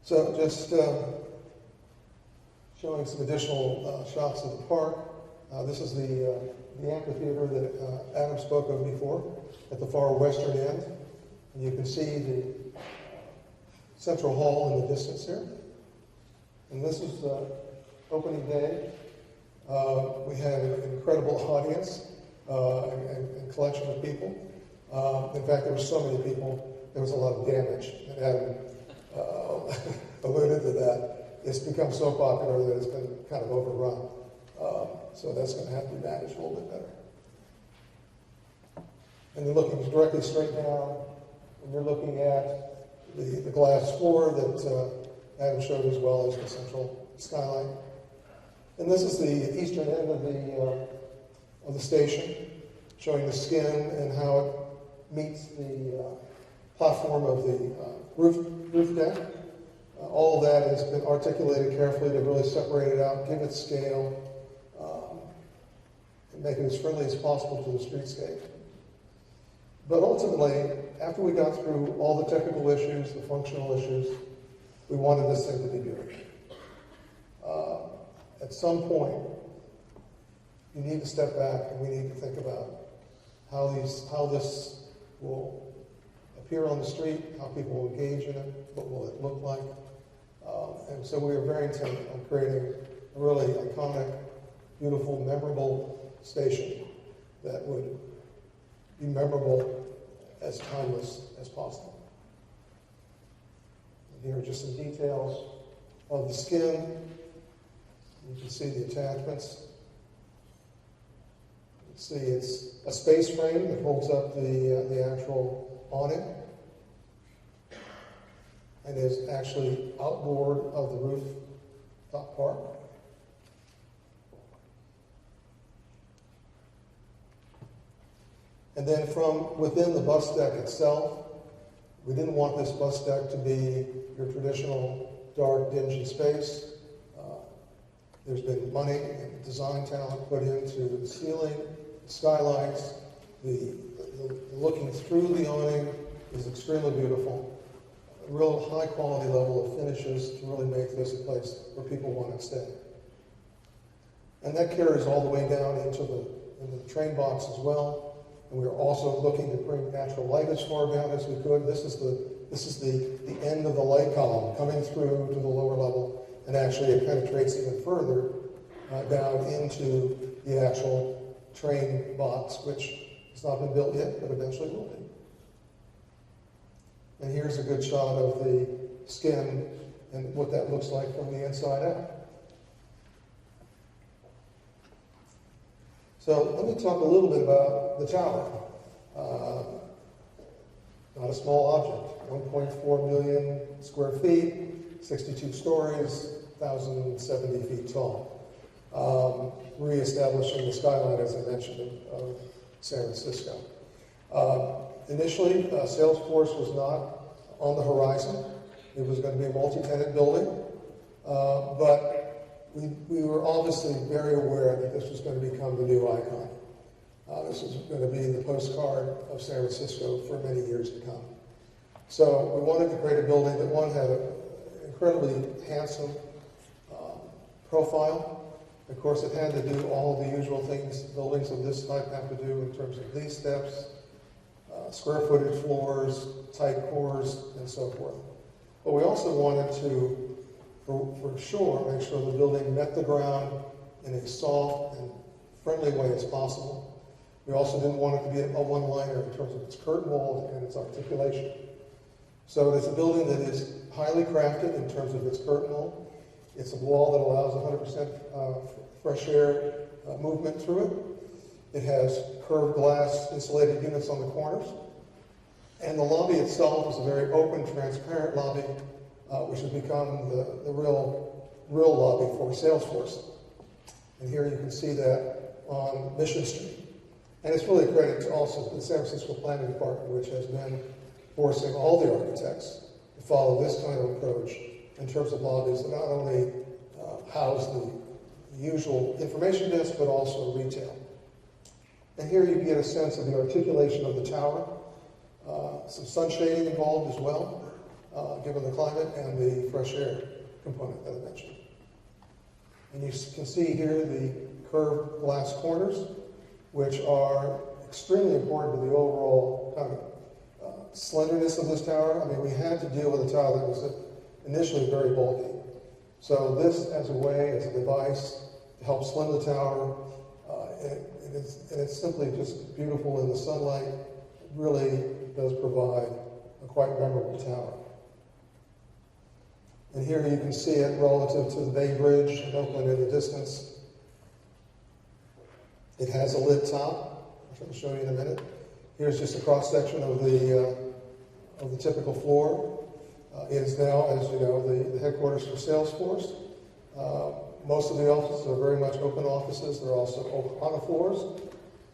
So just showing some additional shots of the park. This is the amphitheater that Adam spoke of before at the far western end. And you can see the central hall in the distance here. And this is opening day. We had an incredible audience and collection of people. In fact, there were so many people, there was a lot of damage. And Adam alluded to that. It's become so popular that it's been kind of overrun. So that's going to have to be managed a little bit better. And you're looking directly straight down, and you're looking at the glass floor that Adam showed, as well as the central skylight. And this is the eastern end of the station, showing the skin and how it meets the platform of the roof deck. All of that has been articulated carefully to really separate it out, give it scale, and make it as friendly as possible to the streetscape. But ultimately, after we got through all the technical issues, the functional issues, we wanted this thing to be beautiful. At some point, you need to step back and we need to think about how this will appear on the street, how people will engage in it, what will it look like. And so we are very intent on creating a really iconic, beautiful, memorable station that would be memorable, as timeless as possible. And here are just some details of the skin. You can see the attachments. You can see it's a space frame that holds up the actual awning and is actually outboard of the roof top part. And then from within the bus deck itself, we didn't want this bus deck to be your traditional dark, dingy space. There's been money and design talent put into the ceiling, skylights. The looking through the awning is extremely beautiful. A real high quality level of finishes to really make this a place where people want to stay. And that carries all the way down into the train box as well. And we are also looking to bring natural light as far down as we could. This is the end of the light column coming through to the lower level, and actually it penetrates even further down into the actual train box, which has not been built yet, but eventually will be. And here's a good shot of the skin and what that looks like from the inside out. So let me talk a little bit about the tower. Not a small object, 1.4 million square feet, 62 stories, 1,070 feet tall. Reestablishing the skyline, as I mentioned, of San Francisco. Initially, Salesforce was not on the horizon. It was going to be a multi-tenant building, but we were obviously very aware that this was going to become the new icon. This was going to be the postcard of San Francisco for many years to come. So we wanted to create a building that, one, had an incredibly handsome profile. Of course, it had to do all the usual things buildings of this type have to do in terms of lease steps, square footage floors, tight cores, and so forth. But we also wanted to, for sure, make sure the building met the ground in a soft and friendly way as possible. We also didn't want it to be a one-liner in terms of its curtain wall and its articulation. So it is a building that is highly crafted in terms of its curtain wall. It's a wall that allows 100% fresh air movement through it. It has curved glass insulated units on the corners. And the lobby itself is a very open, transparent lobby, which has become the real lobby for Salesforce. And here you can see that on Mission Street. And it's really a credit to also the San Francisco Planning Department, which has been forcing all the architects to follow this kind of approach in terms of lobbies that not only house the usual information desk, but also retail. And here you get a sense of the articulation of the tower. Some sun shading involved as well, given the climate and the fresh air component that I mentioned. And you can see here the curved glass corners, which are extremely important to the overall kind of slenderness of this tower. I mean, we had to deal with a tower that was initially very bulky. So this, as a way, as a device to help slim the tower, and it's simply just beautiful in the sunlight. It really does provide a quite memorable tower. And here you can see it relative to the Bay Bridge in Oakland in the distance. It has a lit top, which I'll show you in a minute. Here's just a cross-section of the typical floor. It is now, as you know, the headquarters for Salesforce. Most of the offices are very much open offices. They're also Ohana floors,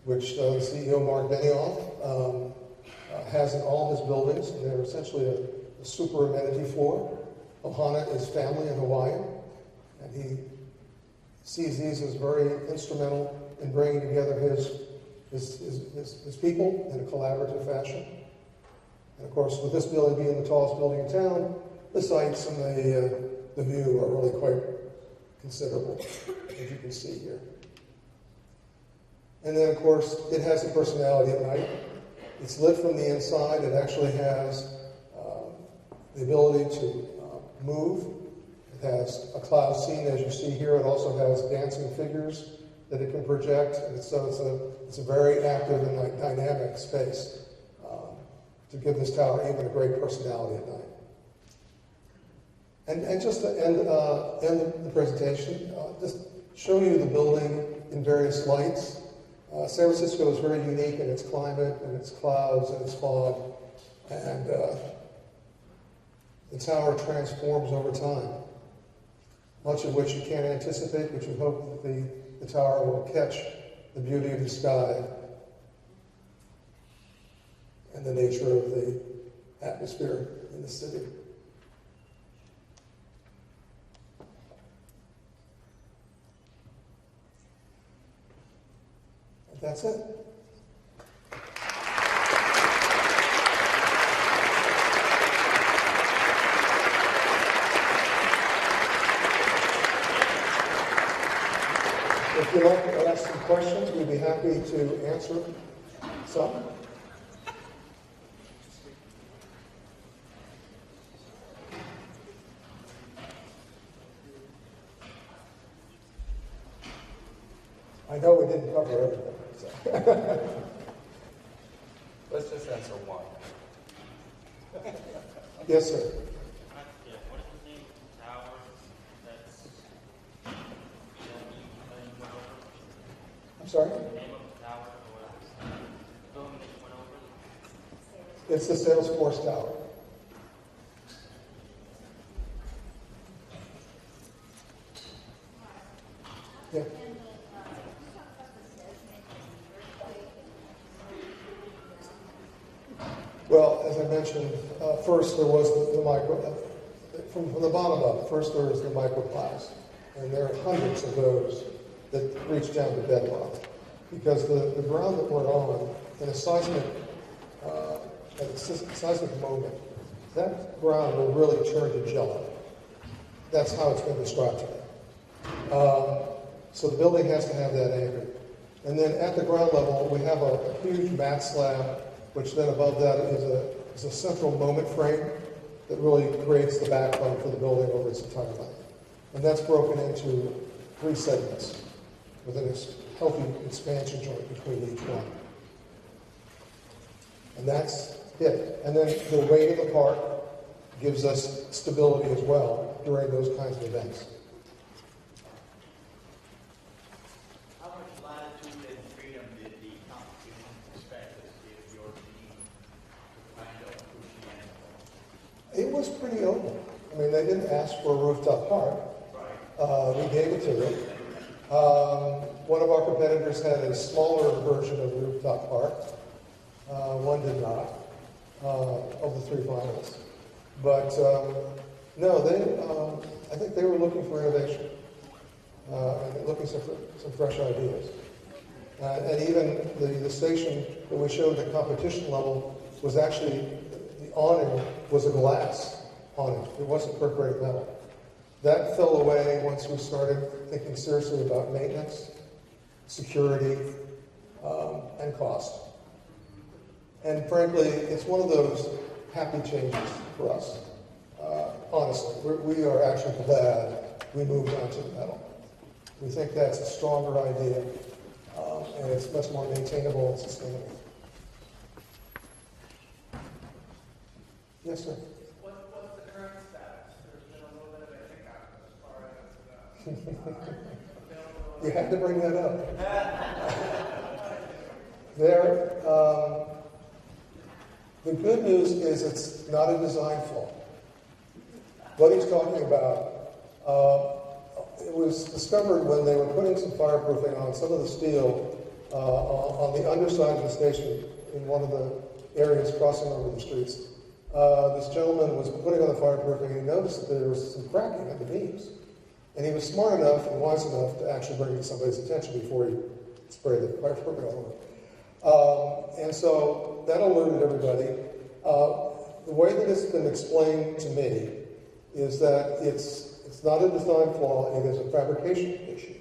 which the CEO, Mark Benioff, has in all his buildings. And they're essentially a super amenity floor. Ohana is family in Hawaii, and he sees these as very instrumental in bringing together his people in a collaborative fashion. And of course, with this building being the tallest building in town, the sights and the view are really quite considerable, as you can see here. And then, of course, it has the personality at night. It's lit from the inside. It actually has the ability to move. It has a cloud scene, as you see here. It also has dancing figures that it can project. And so it's a very active and dynamic space to give this tower even a great personality at night. And just to end the presentation, just show you the building in various lights. San Francisco is very unique in its climate and its clouds and its fog. And the tower transforms over time, much of which you can't anticipate, but you hope that the tower will catch the beauty of the sky and the nature of the atmosphere in the city. And that's it. If you'd like to ask some questions, we'd be happy to answer some. I know we didn't cover everything. So. Let's just answer one. Yes, sir. Yeah, what is the name of the tower that's I'm sorry? the name of the tower or the building that you went over? It's the Salesforce Tower. Yeah. Well, as I mentioned, first there was the micro, from the bottom up, first there was the microclouds, and there are hundreds of those that reach down to bedrock, because the ground that we're on, in a seismic, at a seismic moment, that ground will really turn to jello. That's how it's been described to me. So the building has to have that anchor. And then at the ground level, we have a huge mat slab, which then above that is a central moment frame that really creates the backbone for the building over its entire length. And that's broken into 3 segments with a healthy expansion joint between each one. And that's it. And then the weight of the park gives us stability as well during those kinds of events. How much latitude and freedom did the competition expect us to give your team to find out Christianity? It was pretty open. I mean, they didn't ask for a rooftop park. We gave it to them. One of our competitors had a smaller version of the rooftop park. One did not, of the 3 finalists. But no, I think they were looking for innovation and looking for some fresh ideas. And even the station that we showed at competition level was actually, the awning was a glass awning. It wasn't perforated metal. That fell away once we started thinking seriously about maintenance, security, and cost. And frankly, it's one of those happy changes for us. Honestly, we are actually glad we moved on to the metal. We think that's a stronger idea, and it's much more maintainable and sustainable. Yes, sir. What's the current status? There's been a little bit of a hiccup as far as You had to bring that up. The good news is it's not a design flaw. What he's talking about, it was discovered when they were putting some fireproofing on some of the steel on the underside of the station in one of the areas crossing over the streets. This gentleman was putting on the fireproofing and he noticed that there was some cracking at the beams. And he was smart enough and wise enough to actually bring it to somebody's attention before he sprayed the fireproofing all over. And so that alerted everybody. The way that it's been explained to me is that it's not a design flaw, it is a fabrication issue.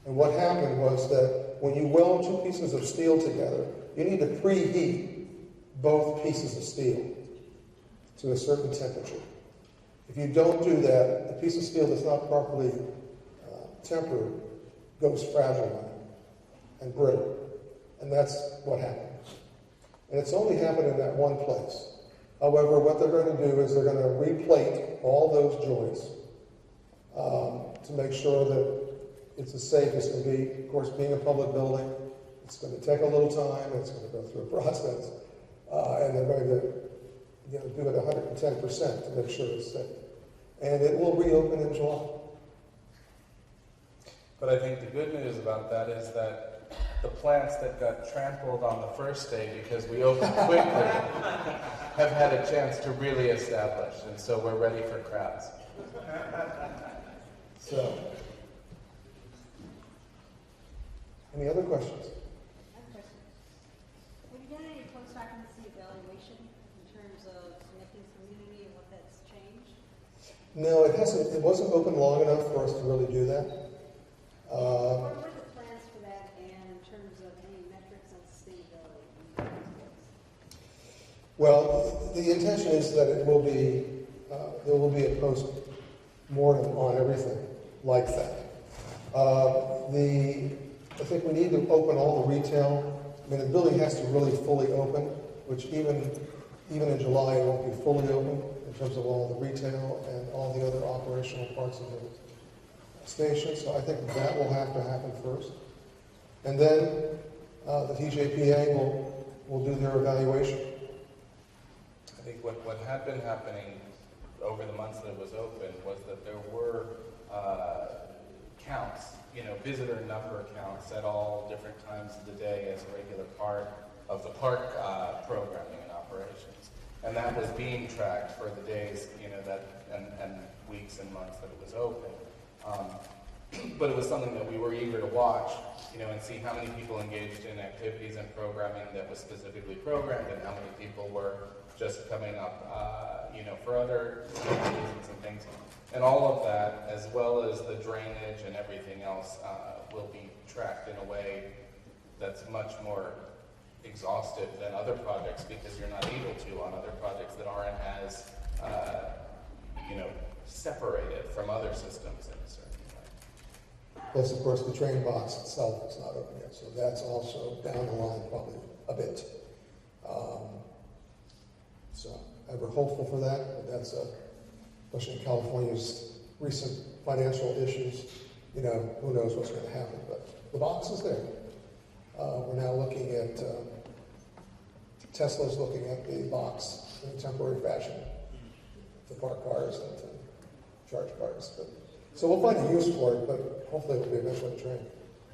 And what happened was that when you weld 2 pieces of steel together, you need to preheat both pieces of steel to a certain temperature. If you don't do that, the piece of steel that's not properly tempered goes fragile and brittle. And that's what happened. And it's only happened in that one place. However, what they're going to do is they're going to replate all those joints to make sure that it's as safe as can be. Of course, being a public building, it's going to take a little time. It's going to go through a process. And they're going to do it 110% to make sure it's safe. And it will reopen in July. But I think the good news about that is that the plants that got trampled on the first day because we opened quickly have had a chance to really establish, and so we're ready for crowds. So, any other questions? I have a question. Have you done any post-occupancy evaluation in terms of connecting community and what that's changed? No, it hasn't. It wasn't open long enough for us to really do that. What are the plans for that, and in terms of any metrics on sustainability? Well, the intention is that it will be there will be a post-mortem on everything like that. I think we need to open all the retail. I mean, the building has to really fully open, which even in July it won't be fully open in terms of all the retail and all the other operational parts of the station. So I think that will have to happen first. And then the TJPA will do their evaluation. I think what had been happening over the months that it was open was that there were counts, visitor number counts at all different times of the day as a regular part of the park programming and operations. And that was being tracked for the days, and weeks and months that it was open. But it was something that we were eager to watch, and see how many people engaged in activities and programming that was specifically programmed and how many people were just coming up, for other reasons and things. And all of that, as well as the drainage and everything else, will be tracked in a way that's much more exhaustive than other projects, because you're not able to on other projects that aren't as, separated from other systems in a certain way. Plus, of course, the train box itself is not open yet, so that's also down the line probably a bit. So we're hopeful for that, but that's especially in California's recent financial issues, who knows what's going to happen. But the box is there. We're now looking at, Tesla's looking at the box in a temporary fashion to park cars and to charge cars. So we'll find a use for it, but hopefully it'll be eventually a train.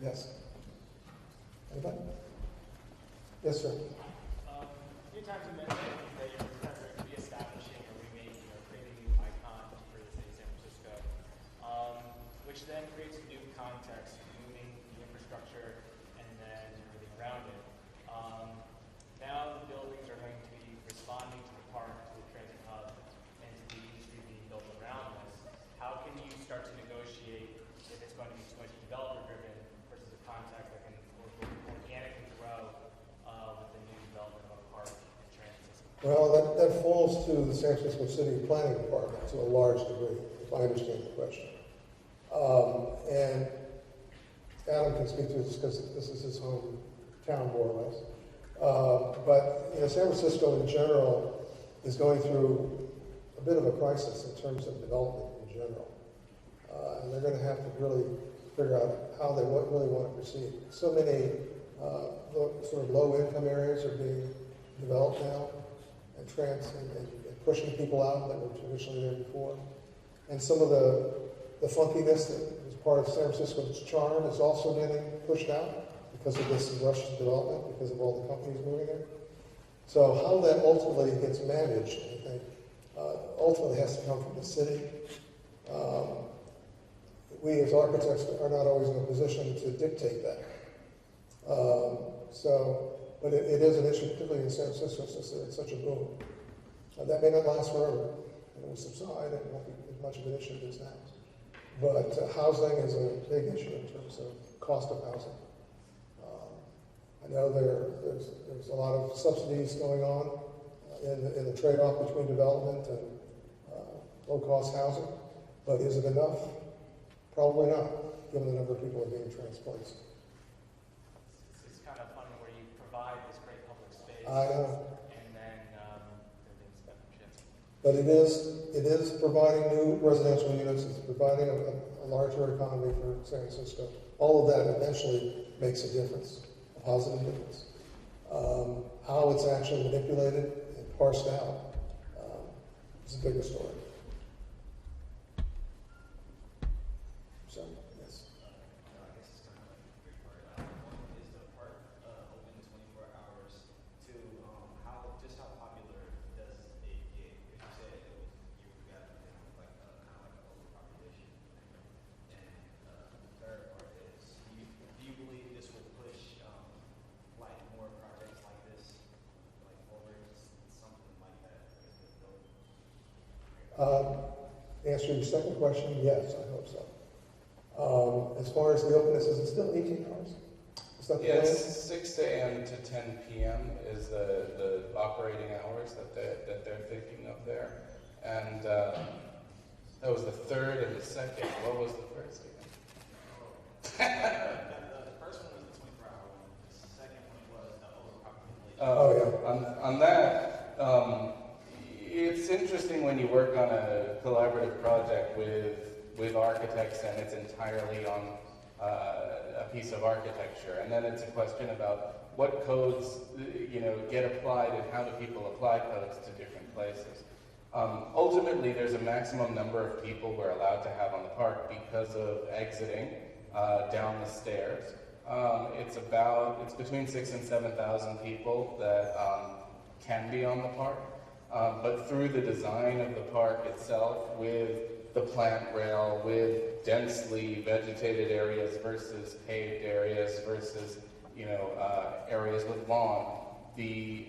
Yes? Anybody? Yes, sir. A few times you mentioned that you're kind of reestablishing or remaking or creating a new icon for the city of San Francisco, which then creates a new context, moving the infrastructure and then everything around it. Now the buildings are going to be responding to the park, to the transit hub, and to the industry being built around this. How can you start to negotiate if it's going to be too much developer-driven versus a context that can organically grow with the new development of a park and transit system? Well, that falls to the San Francisco City Planning Department to a large degree, if I understand the question. And Adam can speak to this because this is his hometown, more or less. But San Francisco in general is going through a bit of a crisis in terms of development in general. And they're going to have to really figure out how they really want to proceed. So many sort of low-income areas are being developed now and pushing people out that were traditionally there before. And some of the funkiness that was part of San Francisco's charm is also getting pushed out because of this rush to development, because of all the companies moving there. So how that ultimately gets managed, I think, ultimately has to come from the city. We as architects are not always in a position to dictate that. But it is an issue, particularly in San Francisco, since it's such a boom. That may not last forever, and it will subside, and it won't be as much of an issue as now. But housing is a big issue in terms of cost of housing. I know there's a lot of subsidies going on in the trade-off between development and low-cost housing, but is it enough? Probably not, given the number of people that are being transplaced. It's kind of funny where you provide this great public space. I know. And then they're being spent on shit. But it is providing new residential units, it's providing a larger economy for San Francisco. All of that eventually makes a difference, a positive difference. How it's actually manipulated and parsed out is a bigger story. So, yes. I guess it's kind of like a three-part. One is the park open 24 hours. Two, how popular does it get? If you said you got like kind of like an overpopulation, and the third part is, do you believe this will push like more projects like this, like forward, something like that? Answer your second question, yes, I hope so. As far as the openness, is it still 18 hours? Is that the plan? Yes, 6 a.m. to 10 p.m. is the operating hours that they're thinking of there. And that was the third and the second. What was the first again? The first one was the 24-hour one. The second one was the overpopulation. Oh, yeah. On that, it's interesting when you work on a collaborative project with architects and it's entirely on a piece of architecture. And then it's a question about what codes, get applied and how do people apply codes to different places. Ultimately, there's a maximum number of people we're allowed to have on the park because of exiting down the stairs. It's between 6,000 and 7,000 people that can be on the park. But through the design of the park itself, with the plant rail, with densely vegetated areas versus paved areas versus, areas with lawn, the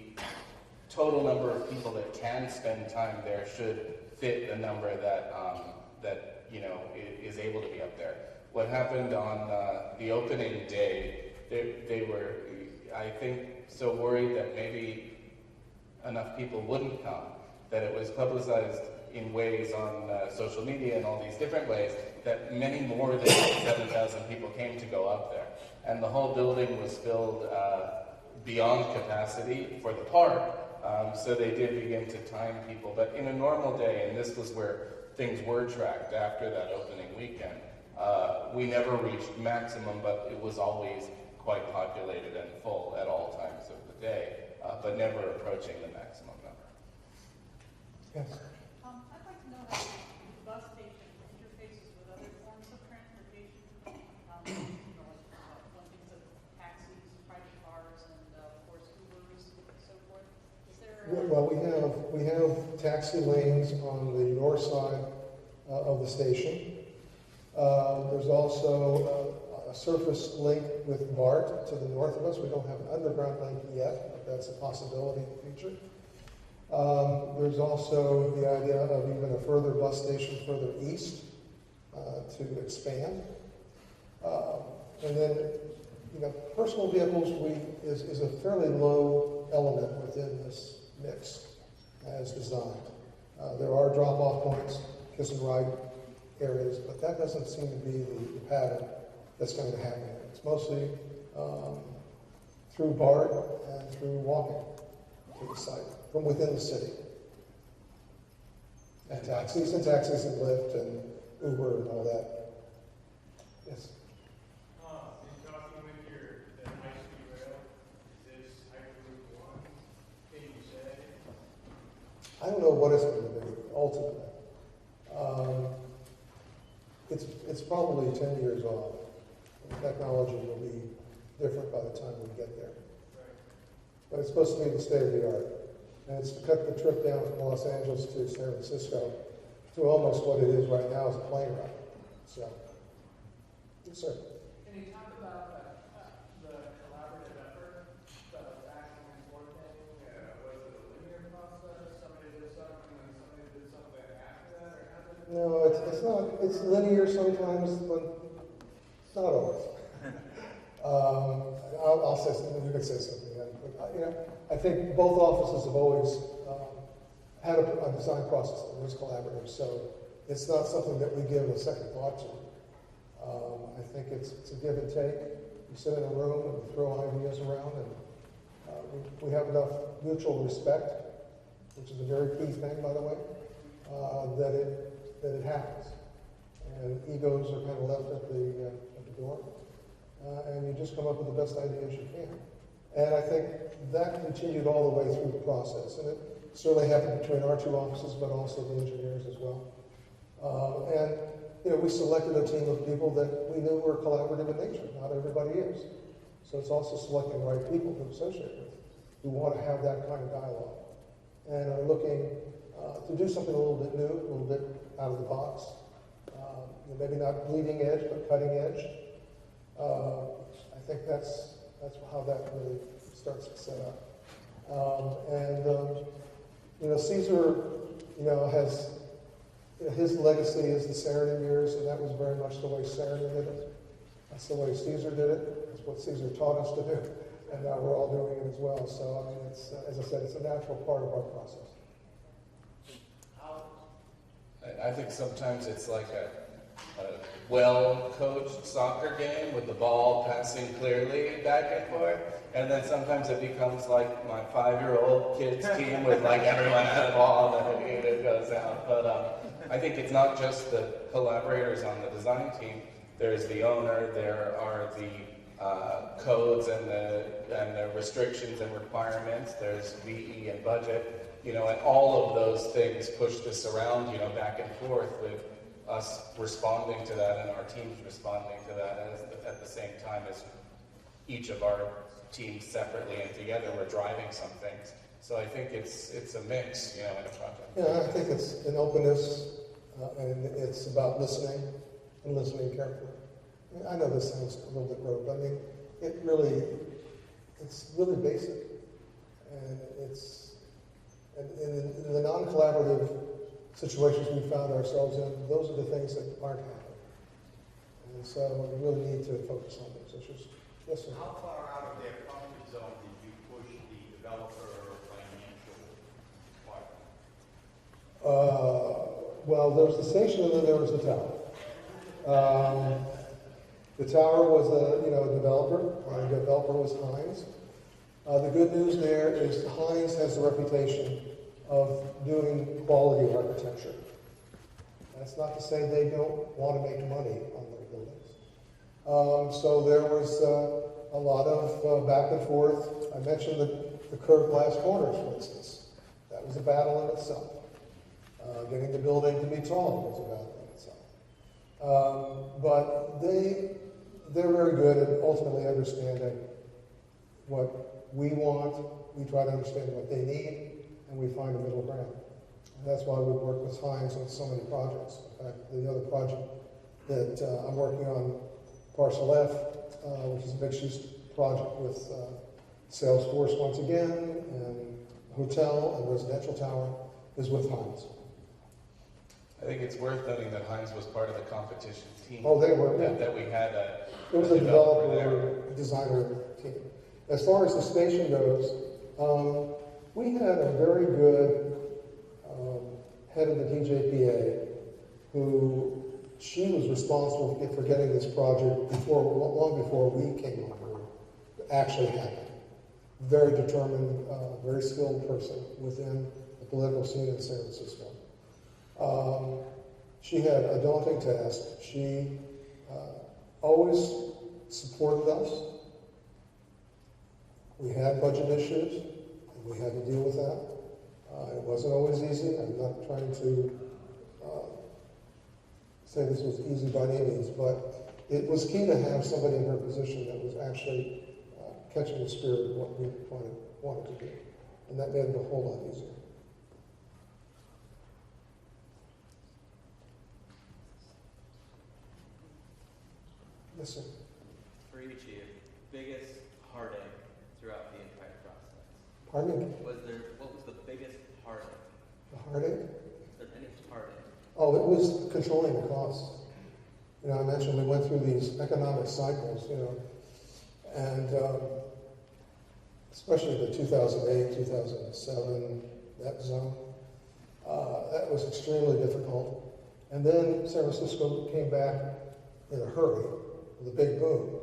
total number of people that can spend time there should fit the number that is able to be up there. What happened on the opening day, they were, I think, so worried that maybe enough people wouldn't come, that it was publicized in ways on social media and all these different ways that many more than 7,000 people came to go up there. And the whole building was filled beyond capacity for the park, so they did begin to time people. But in a normal day, and this was where things were tracked after that opening weekend, we never reached maximum, but it was always quite populated and full at all times of the day. But never approaching the maximum number. Yes. I'd like to know how the bus station interfaces with other forms of transportation. One thinks of taxis, private cars, and of course Ubers, and so forth. Is there? Well, we have taxi lanes on the north side of the station. There's also a surface link with BART to the north of us. We don't have an underground link yet, but that's a possibility in the future. There's also the idea of even a further bus station further east to expand. And then, personal vehicles is a fairly low element within this mix as designed. There are drop-off points, kiss and ride areas, but that doesn't seem to be the pattern that's going to happen. It's mostly through BART and through walking to the site from within the city. And taxis and Lyft and Uber and all that. Yes. In talking with the high-speed rail, is this Hyperloop 1? Can you say? I don't know what it's going to be ultimately. It's probably 10 years off. The technology will be different by the time we get there. Right. But it's supposed to be the state of the art. And it's to cut the trip down from Los Angeles to San Francisco to almost what it is right now as a plane ride. So, yes, sir. Can you talk about the collaborative effort, the back and forth thing? Was it a linear process? Somebody did something and then somebody did something after that? Or how did it? No, it's not. It's linear sometimes, but not always. I'll say something, you can say something then. But, I think both offices have always had a design process that was collaborative, so it's not something that we give a second thought to. I think it's a give and take. We sit in a room and we throw ideas around, and we have enough mutual respect, which is a very key thing, by the way, that it happens. And egos are kind of left at the door, and you just come up with the best ideas you can. And I think that continued all the way through the process, and it certainly happened between our two offices, but also the engineers as well. And we selected a team of people that we knew were collaborative in nature. Not everybody is. So it's also selecting the right people to associate with, who want to have that kind of dialogue, and are looking to do something a little bit new, a little bit out of the box. Maybe not bleeding edge, but cutting edge. I think that's how that really starts to set up. Caesar, has his legacy is the Saarinen years, and that was very much the way Saarinen did it. That's the way Caesar did it. That's what Caesar taught us to do, and now we're all doing it as well. So I mean, it's as I said, it's a natural part of our process. I think sometimes it's like a well-coached soccer game with the ball passing clearly back and forth, and then sometimes it becomes like my 5-year-old kids team with like everyone has the ball and then it goes out. But I think it's not just the collaborators on the design team. There's the owner, there are the codes and the restrictions and requirements, there's VE and budget, and all of those things push this around, back and forth with us responding to that and our teams responding to that at the same time as each of our teams separately and together we're driving some things. So I think it's a mix, in a project. Yeah, I think it's an openness, and it's about listening and listening carefully. I know this sounds a little bit rote, but I mean, it's really basic, and in the non-collaborative situations we found ourselves in, those are the things that aren't happening. And so we really need to focus on those issues. Yes, sir. How far out of their comfort zone did you push the developer financial part? Well, there was the station and then there was the tower. The tower was a developer. The developer was Hines. The good news there is Hines has the reputation of doing quality architecture. That's not to say they don't want to make money on their buildings. So there was a lot of back and forth. I mentioned the curved glass corners, for instance. That was a battle in itself. Getting the building to be tall was a battle in itself. But they're very good at ultimately understanding what we want. We try to understand what they need, and we find a middle ground. And that's why we work with Hines on so many projects. In fact, the other project that I'm working on, Parcel F, which is a mixed-use project with Salesforce once again, and hotel and residential tower, is with Hines. I think it's worth noting that Hines was part of the competition team. Oh, they were, yeah. That we had It was a developer designer team. As far as the station goes, we had a very good head of the DJPA who she was responsible for getting this project long before we came on board. It actually happened. Very determined, very skilled person within the political scene in San Francisco. She had a daunting task. She always supported us. We had budget issues, and we had to deal with that. It wasn't always easy. I'm not trying to say this was easy by any means, but it was key to have somebody in her position that was actually catching the spirit of what we wanted to do. And that made it a whole lot easier. Yes, sir. For each of you, biggest heartache throughout the entire process. Pardon me? What was the biggest heartache? The heartache? Is there any heartache? Oh, it was controlling the costs. I mentioned we went through these economic cycles. And especially the 2008, 2007, that zone, that was extremely difficult. And then San Francisco came back in a hurry with a big boom,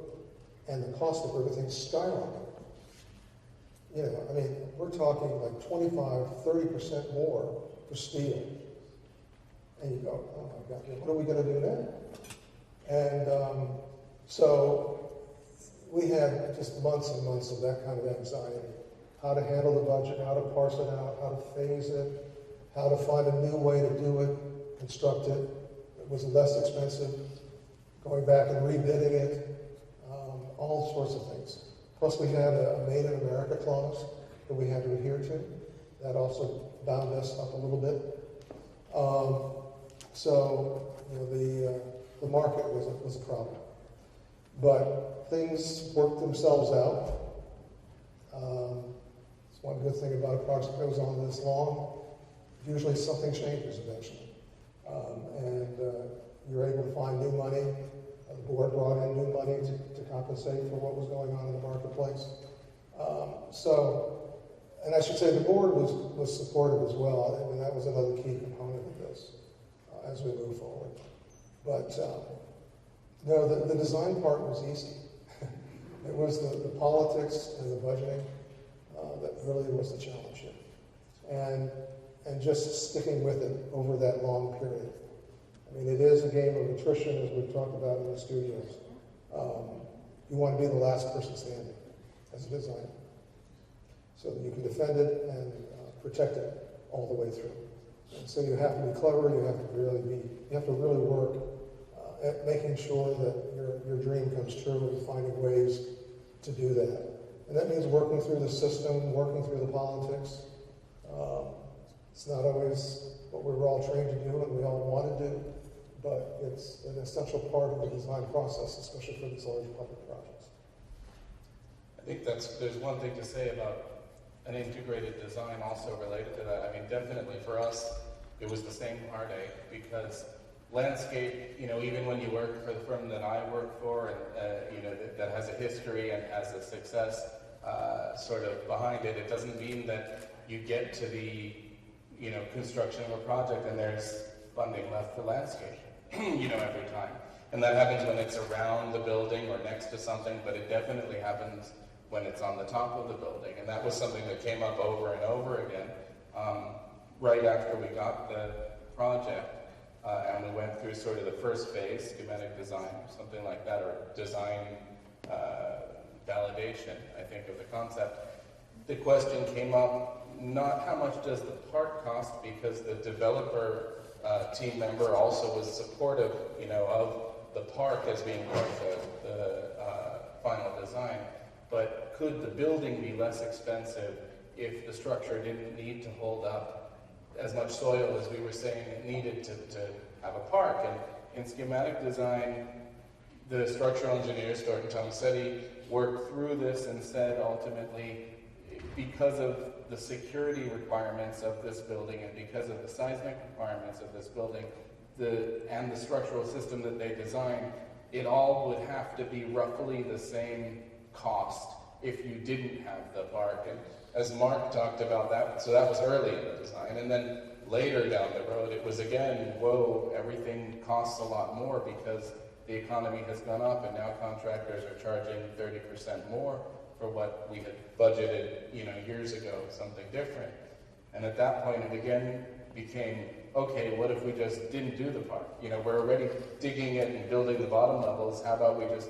and the cost of everything skyrocketed. You know, I mean, we're talking like 25, 30% more for steel. And you go, oh my God, what are we going to do now? And so we had just months and months of that kind of anxiety. How to handle the budget, how to parse it out, how to phase it, how to find a new way to do it, construct it. It was less expensive, going back and rebidding it, all sorts of things. Plus we had a Made in America clause that we had to adhere to. That also bound us up a little bit. So you know, the market was a problem. But things worked themselves out. It's one good thing about a project that goes on this long. Usually something changes eventually. And you're able to find new money. The board brought in new money to compensate for what was going on in the marketplace. And I should say the board was supportive as well. I mean, that was another key component of this as we move forward. But no, the design part was easy. It was the politics and the budgeting that really was the challenge here. And just sticking with it over that long period. I mean, it is a game of attrition, as we've talked about in the studios. You want to be the last person standing as a designer, so that you can defend it and protect it all the way through. And so you have to be clever. You have to really work at making sure that your dream comes true and finding ways to do that. And that means working through the system, working through the politics. It's not always what we were all trained to do and we all want to do, but it's an essential part of the design process, especially for these large public projects. I think there's one thing to say about an integrated design also related to that. I mean, definitely for us, it was the same heartache because landscape, you know, even when you work for the firm that I work for and, you know, that has a history and has a success sort of behind it, it doesn't mean that you get to the, you know, construction of a project and there's funding left for landscape, you know, every time. And that happens when it's around the building or next to something, but it definitely happens when it's on the top of the building. And that was something that came up over and over again right after we got the project. And we went through sort of the first phase, schematic design, or something like that, or design validation, I think, of the concept. The question came up, not how much does the park cost, because the developer team member also was supportive, you know, of the park as being part of the final design, but could the building be less expensive if the structure didn't need to hold up as much soil as we were saying it needed to have a park? And in schematic design, the structural engineers, Thornton Tomasetti, worked through this and said ultimately, because of the security requirements of this building and because of the seismic requirements of this building and the structural system that they designed, it all would have to be roughly the same cost if you didn't have the park. And as Mark talked about that, so that was early in the design. And then later down the road, it was again, whoa, everything costs a lot more because the economy has gone up and now contractors are charging 30% more for what we had budgeted, you know, years ago, something different. And at that point, it again became, okay, what if we just didn't do the park? You know, we're already digging it and building the bottom levels. How about we just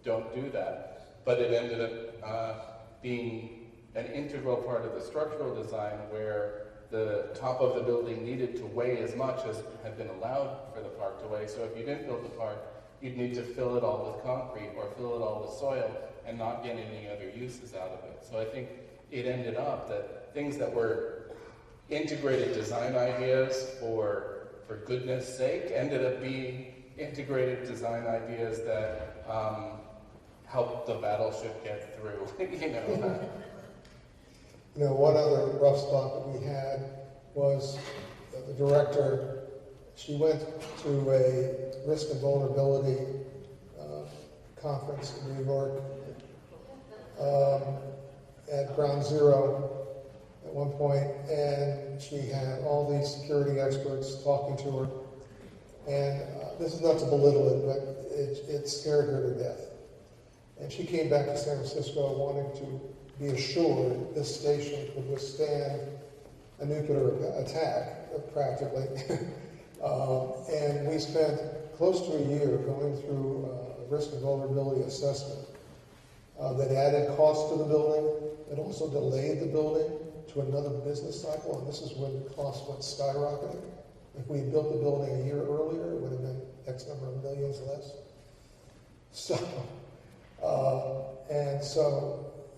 don't do that? But it ended up being an integral part of the structural design where the top of the building needed to weigh as much as had been allowed for the park to weigh. So if you didn't build the park, you'd need to fill it all with concrete or fill it all with soil and not get any other uses out of it. So I think it ended up that things that were integrated design ideas for goodness sake ended up being integrated design ideas that helped the battleship get through, you know. You know, one other rough spot that we had was the director. She went to a risk and vulnerability conference in New York, at Ground Zero at one point, and she had all these security experts talking to her. And this is not to belittle it, but it scared her to death. And she came back to San Francisco wanting to be assured this station could withstand a nuclear attack, practically. And we spent close to a year going through a risk and vulnerability assessment that added cost to the building. It also delayed the building to another business cycle, and this is when costs went skyrocketing. If we had built the building a year earlier, it would have been X number of millions less. So,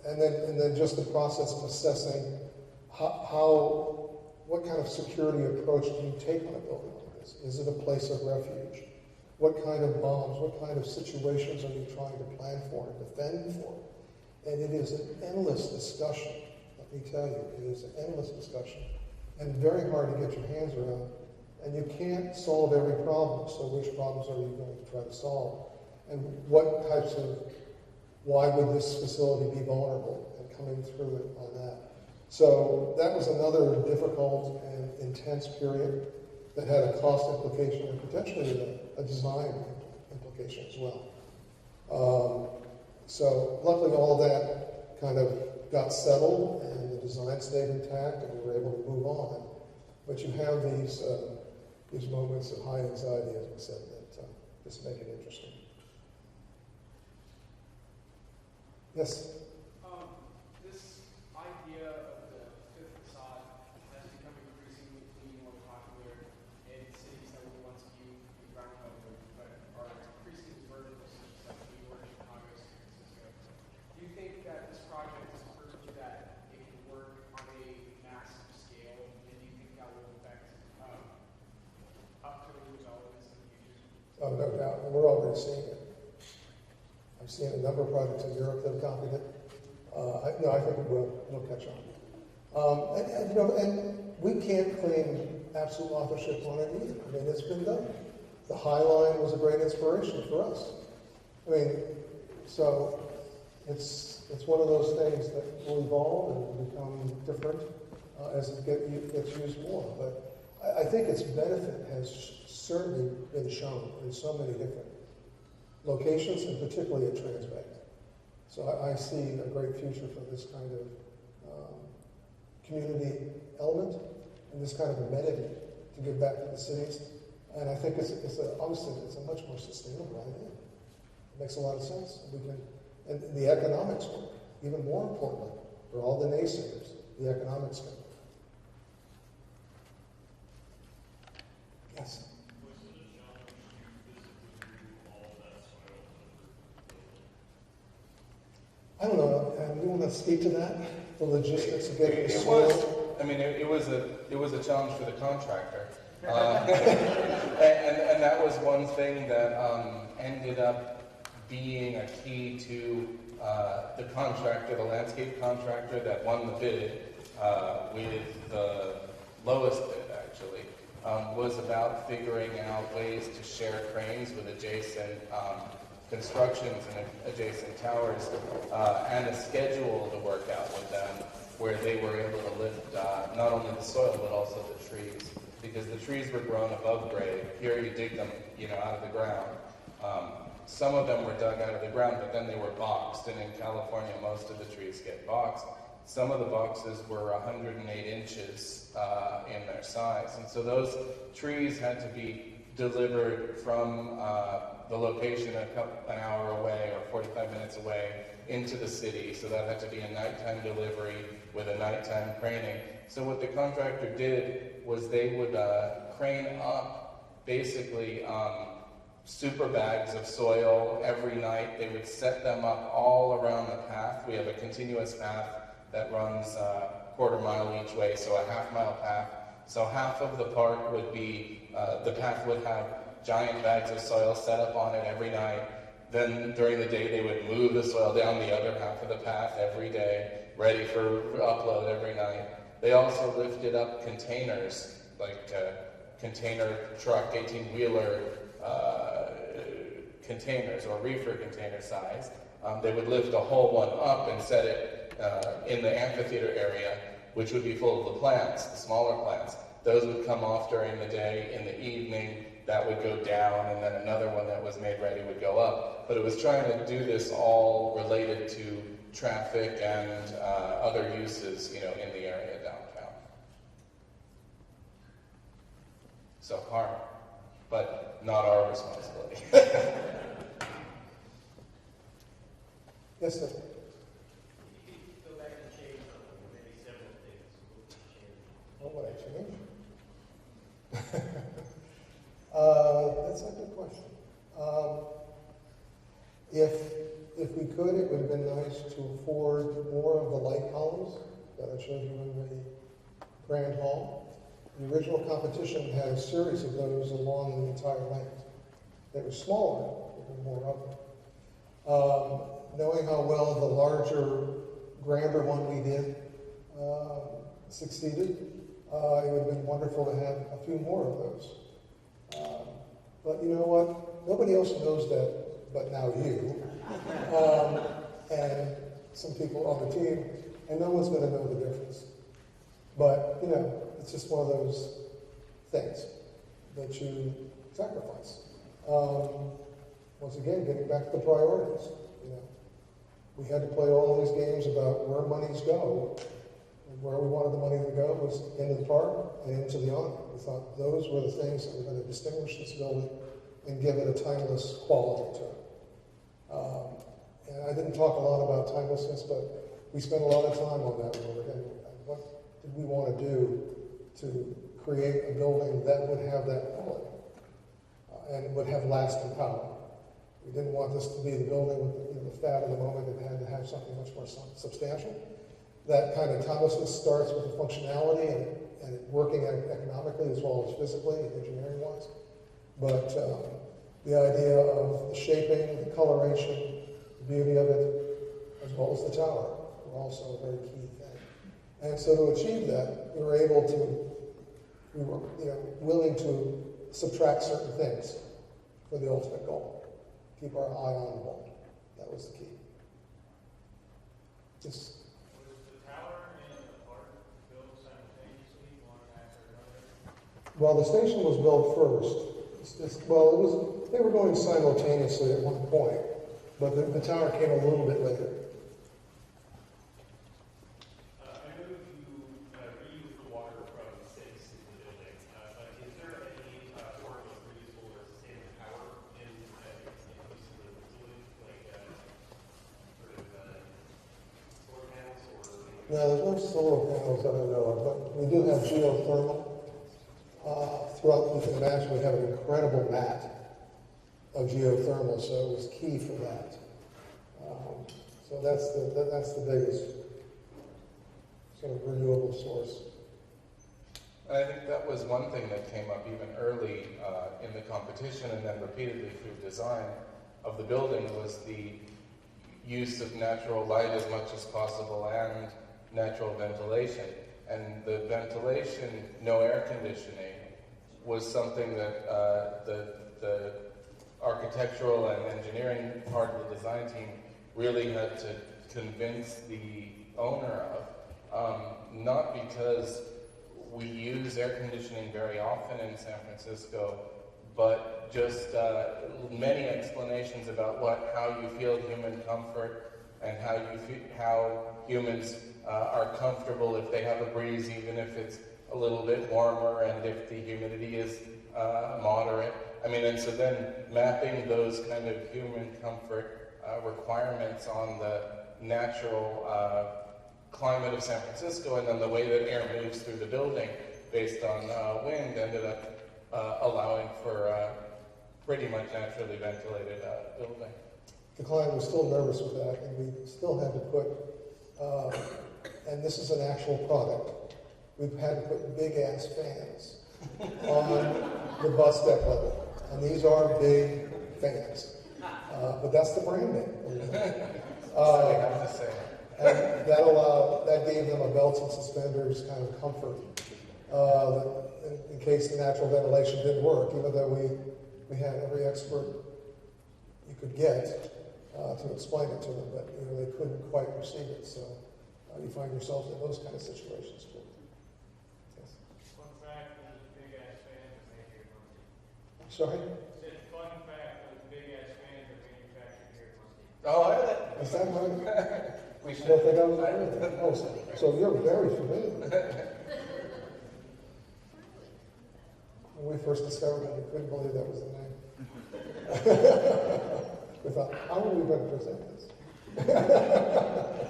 and then just the process of assessing what kind of security approach do you take on a building like this? Is it a place of refuge? What kind of bombs, what kind of situations are you trying to plan for and defend for? And it is an endless discussion, let me tell you. It is an endless discussion and very hard to get your hands around. And you can't solve every problem, so which problems are you going to try to solve? And what types of, why would this facility be vulnerable, and coming through it on that. So that was another difficult and intense period that had a cost implication and potentially a design implication as well. So luckily all that kind of got settled and the design stayed intact and we were able to move on. But you have these moments of high anxiety, as we said, that just make it interesting. Yes? This idea of the fifth facade has become increasingly more popular in cities that were once viewed as ground cover, but are increasingly vertical cities like New York, Chicago, San Francisco. Do you think that this project has proved that it can work on a massive scale, and do you think that will affect upcoming developments in the future? Oh, no doubt. And we're already seeing it. I've seen a number of projects in Europe that have copied it. I think it will catch on. And we can't claim absolute authorship on it either. I mean, it's been done. The High Line was a great inspiration for us. I mean, so it's one of those things that will evolve and become different as it gets used more. But I think its benefit has certainly been shown in so many different locations, and particularly at Transbay. So I see a great future for this kind of community element and this kind of amenity to give back to the cities. And I think obviously it's a much more sustainable idea. It makes a lot of sense. And the economics work, even more importantly, for all the naysayers, the economics can work. Yes? I don't know. You want to speak to that? The logistics of getting the soil? It was a challenge for the contractor. And that was one thing that ended up being a key to the contractor, the landscape contractor that won the bid with the lowest bid, actually, was about figuring out ways to share cranes with adjacent constructions and adjacent towers, and a schedule to work out with them where they were able to lift not only the soil but also the trees, because the trees were grown above grade. Here you dig them, out of the ground. Some of them were dug out of the ground, but then they were boxed, and in California most of the trees get boxed. Some of the boxes were 108 inches in their size, and so those trees had to be delivered from the location an hour away or 45 minutes away into the city, so that had to be a nighttime delivery with a nighttime craning. So what the contractor did was they would crane up basically super bags of soil every night. They would set them up all around the path. We have a continuous path that runs a quarter mile each way, so a half-mile path. So half of the park would be, the path would have giant bags of soil set up on it every night. Then during the day they would move the soil down the other half of the path every day, ready for upload every night. They also lifted up containers, like container truck, 18-wheeler containers or reefer container size, They would lift a whole one up and set it in the amphitheater area, which would be full of the plants, the smaller plants. Those would come off during the day. In the evening, that would go down, and then another one that was made ready would go up. But it was trying to do this all related to traffic and other uses, in the area downtown. So harm, but not our responsibility. Yes, sir. Go back and change maybe several things. What would I change? That's a good question. If we could, it would have been nice to afford more of the light columns that I showed you in the Grand Hall. The original competition had a series of those along the entire length. They were smaller, there were more of them. Knowing how well the larger, grander one we did succeeded, it would have been wonderful to have a few more of those. But you know what? Nobody else knows that but now you. And some people on the team, and no one's going to know the difference. But, it's just one of those things that you sacrifice. Once again, getting back to the priorities, We had to play all these games about where monies go, and where we wanted the money to go was into the park and into the honor. We thought those were the things that were going to distinguish this building and give it a timeless quality to it. And I didn't talk a lot about timelessness, but we spent a lot of time on that word. And what did we want to do to create a building that would have that quality and would have lasting power? We didn't want this to be the building with the fad of the moment. It had to have something much more substantial. That kind of timelessness starts with the functionality and it working economically as well as physically and engineering-wise. But the idea of the shaping, the coloration, the beauty of it, as well as the tower, were also a very key thing. And so to achieve that, we were willing to subtract certain things for the ultimate goal. Keep our eye on the ball. That was the key. Yes. Was the tower and the park built simultaneously, one after another? Well, the station was built first. They were going simultaneously at one point, but the tower came a little bit later. I know you reuse the water from sinks in the building, but is there any form of reusable or sustainable power in use of the facility, like solar panels or? No, there's no solar panels that I know of, but we do have geothermal. Throughout, you can imagine we have an incredible mat of geothermal, so it was key for that. So that's the biggest sort of renewable source. I think that was one thing that came up even early in the competition and then repeatedly through design of the building was the use of natural light as much as possible and natural ventilation. And the ventilation, no air conditioning, was something that the architectural and engineering part of the design team really had to convince the owner of. Not because we use air conditioning very often in San Francisco, but just many explanations about how you feel human comfort and how humans are comfortable if they have a breeze, even if it's a little bit warmer, and if the humidity is moderate. And so then mapping those kind of human comfort requirements on the natural climate of San Francisco, and then the way that air moves through the building based on wind ended up allowing for pretty much naturally ventilated building. The client was still nervous with that, and we still had to put, and this is an actual product, we've had to put big-ass fans on the bus deck level. And these are big fans. But that's the brand name. So I have to say. And that gave them a belts and suspenders kind of comfort in case the natural ventilation didn't work, even though we had every expert you could get to explain it to them, but they couldn't quite receive it. So you find yourselves in those kind of situations too. Yes. Fun fact, those big ass fans are made here in Muncie. Sorry. I said, fun fact, those big ass fans are manufactured here in Muncie. Oh, are they? Is that right? We I should. don't think I was aware of that. Oh, so you're very familiar. When we first discovered it, we couldn't believe that was the name. We thought, how are we going to present this?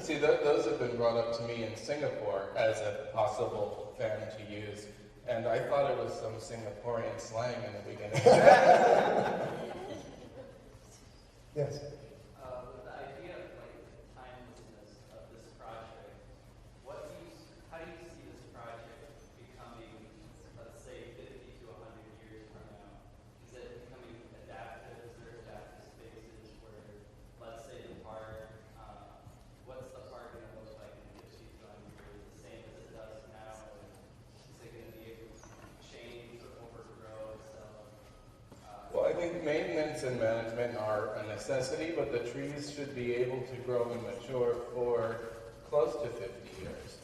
See, those have been brought up to me in Singapore as a possible fan to use, and I thought it was some Singaporean slang in the beginning. Yes. With the idea of like the timelessness of this project, how do you see this project becoming, let's say, 50 to 100 years from now? Is it becoming adaptive? Is there adaptive spaces where, let's say, the park, what's the park going to look like in 50 to 100 years? The same as it does now? Or is it going to be able to change or overgrow itself? Well, I think maintenance and management are a necessity, but the trees should be able to grow and mature for close to 50 years.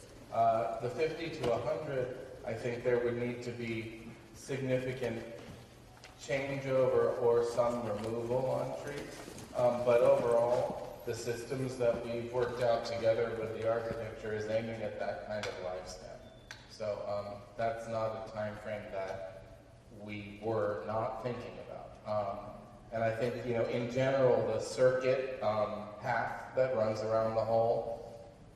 The 50 to 100, I think there would need to be significant changeover or some removal on trees. But overall, the systems that we've worked out together with the architecture is aiming at that kind of lifespan. So that's not a time frame that we were not thinking about. And I think, in general, the circuit path that runs around the hole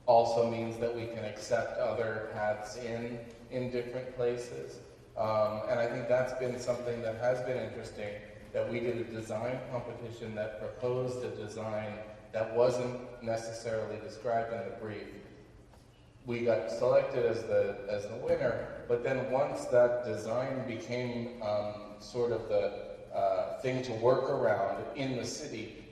also means that we can accept other paths in different places. And I think that's been something that has been interesting, that we did a design competition that proposed a design that wasn't necessarily described in the brief. We got selected as the winner, but then once that design became sort of the thing to work around in the city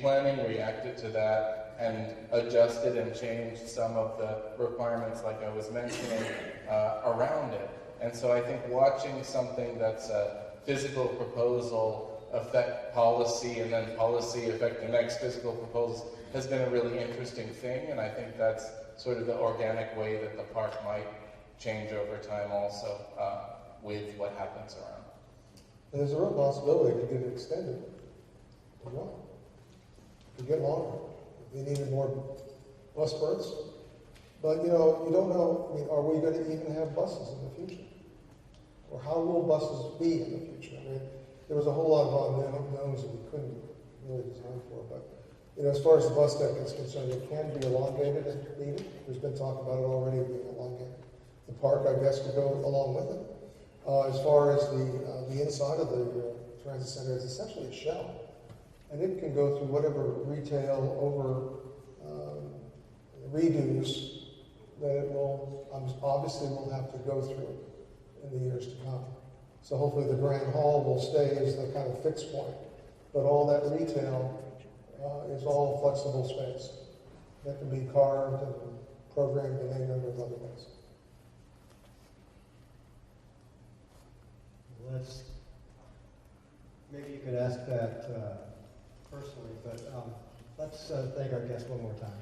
planning reacted to that and adjusted and changed some of the requirements, like I was mentioning, around it. And so I think watching something that's a physical proposal affect policy, and then policy affect the next physical proposal, has been a really interesting thing, and I think that's sort of the organic way that the park might change over time also with what happens around. And there's a real possibility to get it extended to what? To get longer. They needed more bus berths. But, you don't know, are we going to even have buses in the future? Or how will buses be in the future? There was a whole lot of unknowns that we couldn't really design for. But, as far as the bus deck is concerned, it can be elongated if needed. There's been talk about it already being elongated. The park, I guess, could go along with it. As far as the inside of the transit center, it's essentially a shell. And it can go through whatever retail over redos that it will, obviously will have to go through in the years to come. So hopefully the Grand Hall will stay as the kind of fixed point. But all that retail is all flexible space that can be carved and programmed in any number of other ways. Maybe you could ask that personally, but let's thank our guest one more time.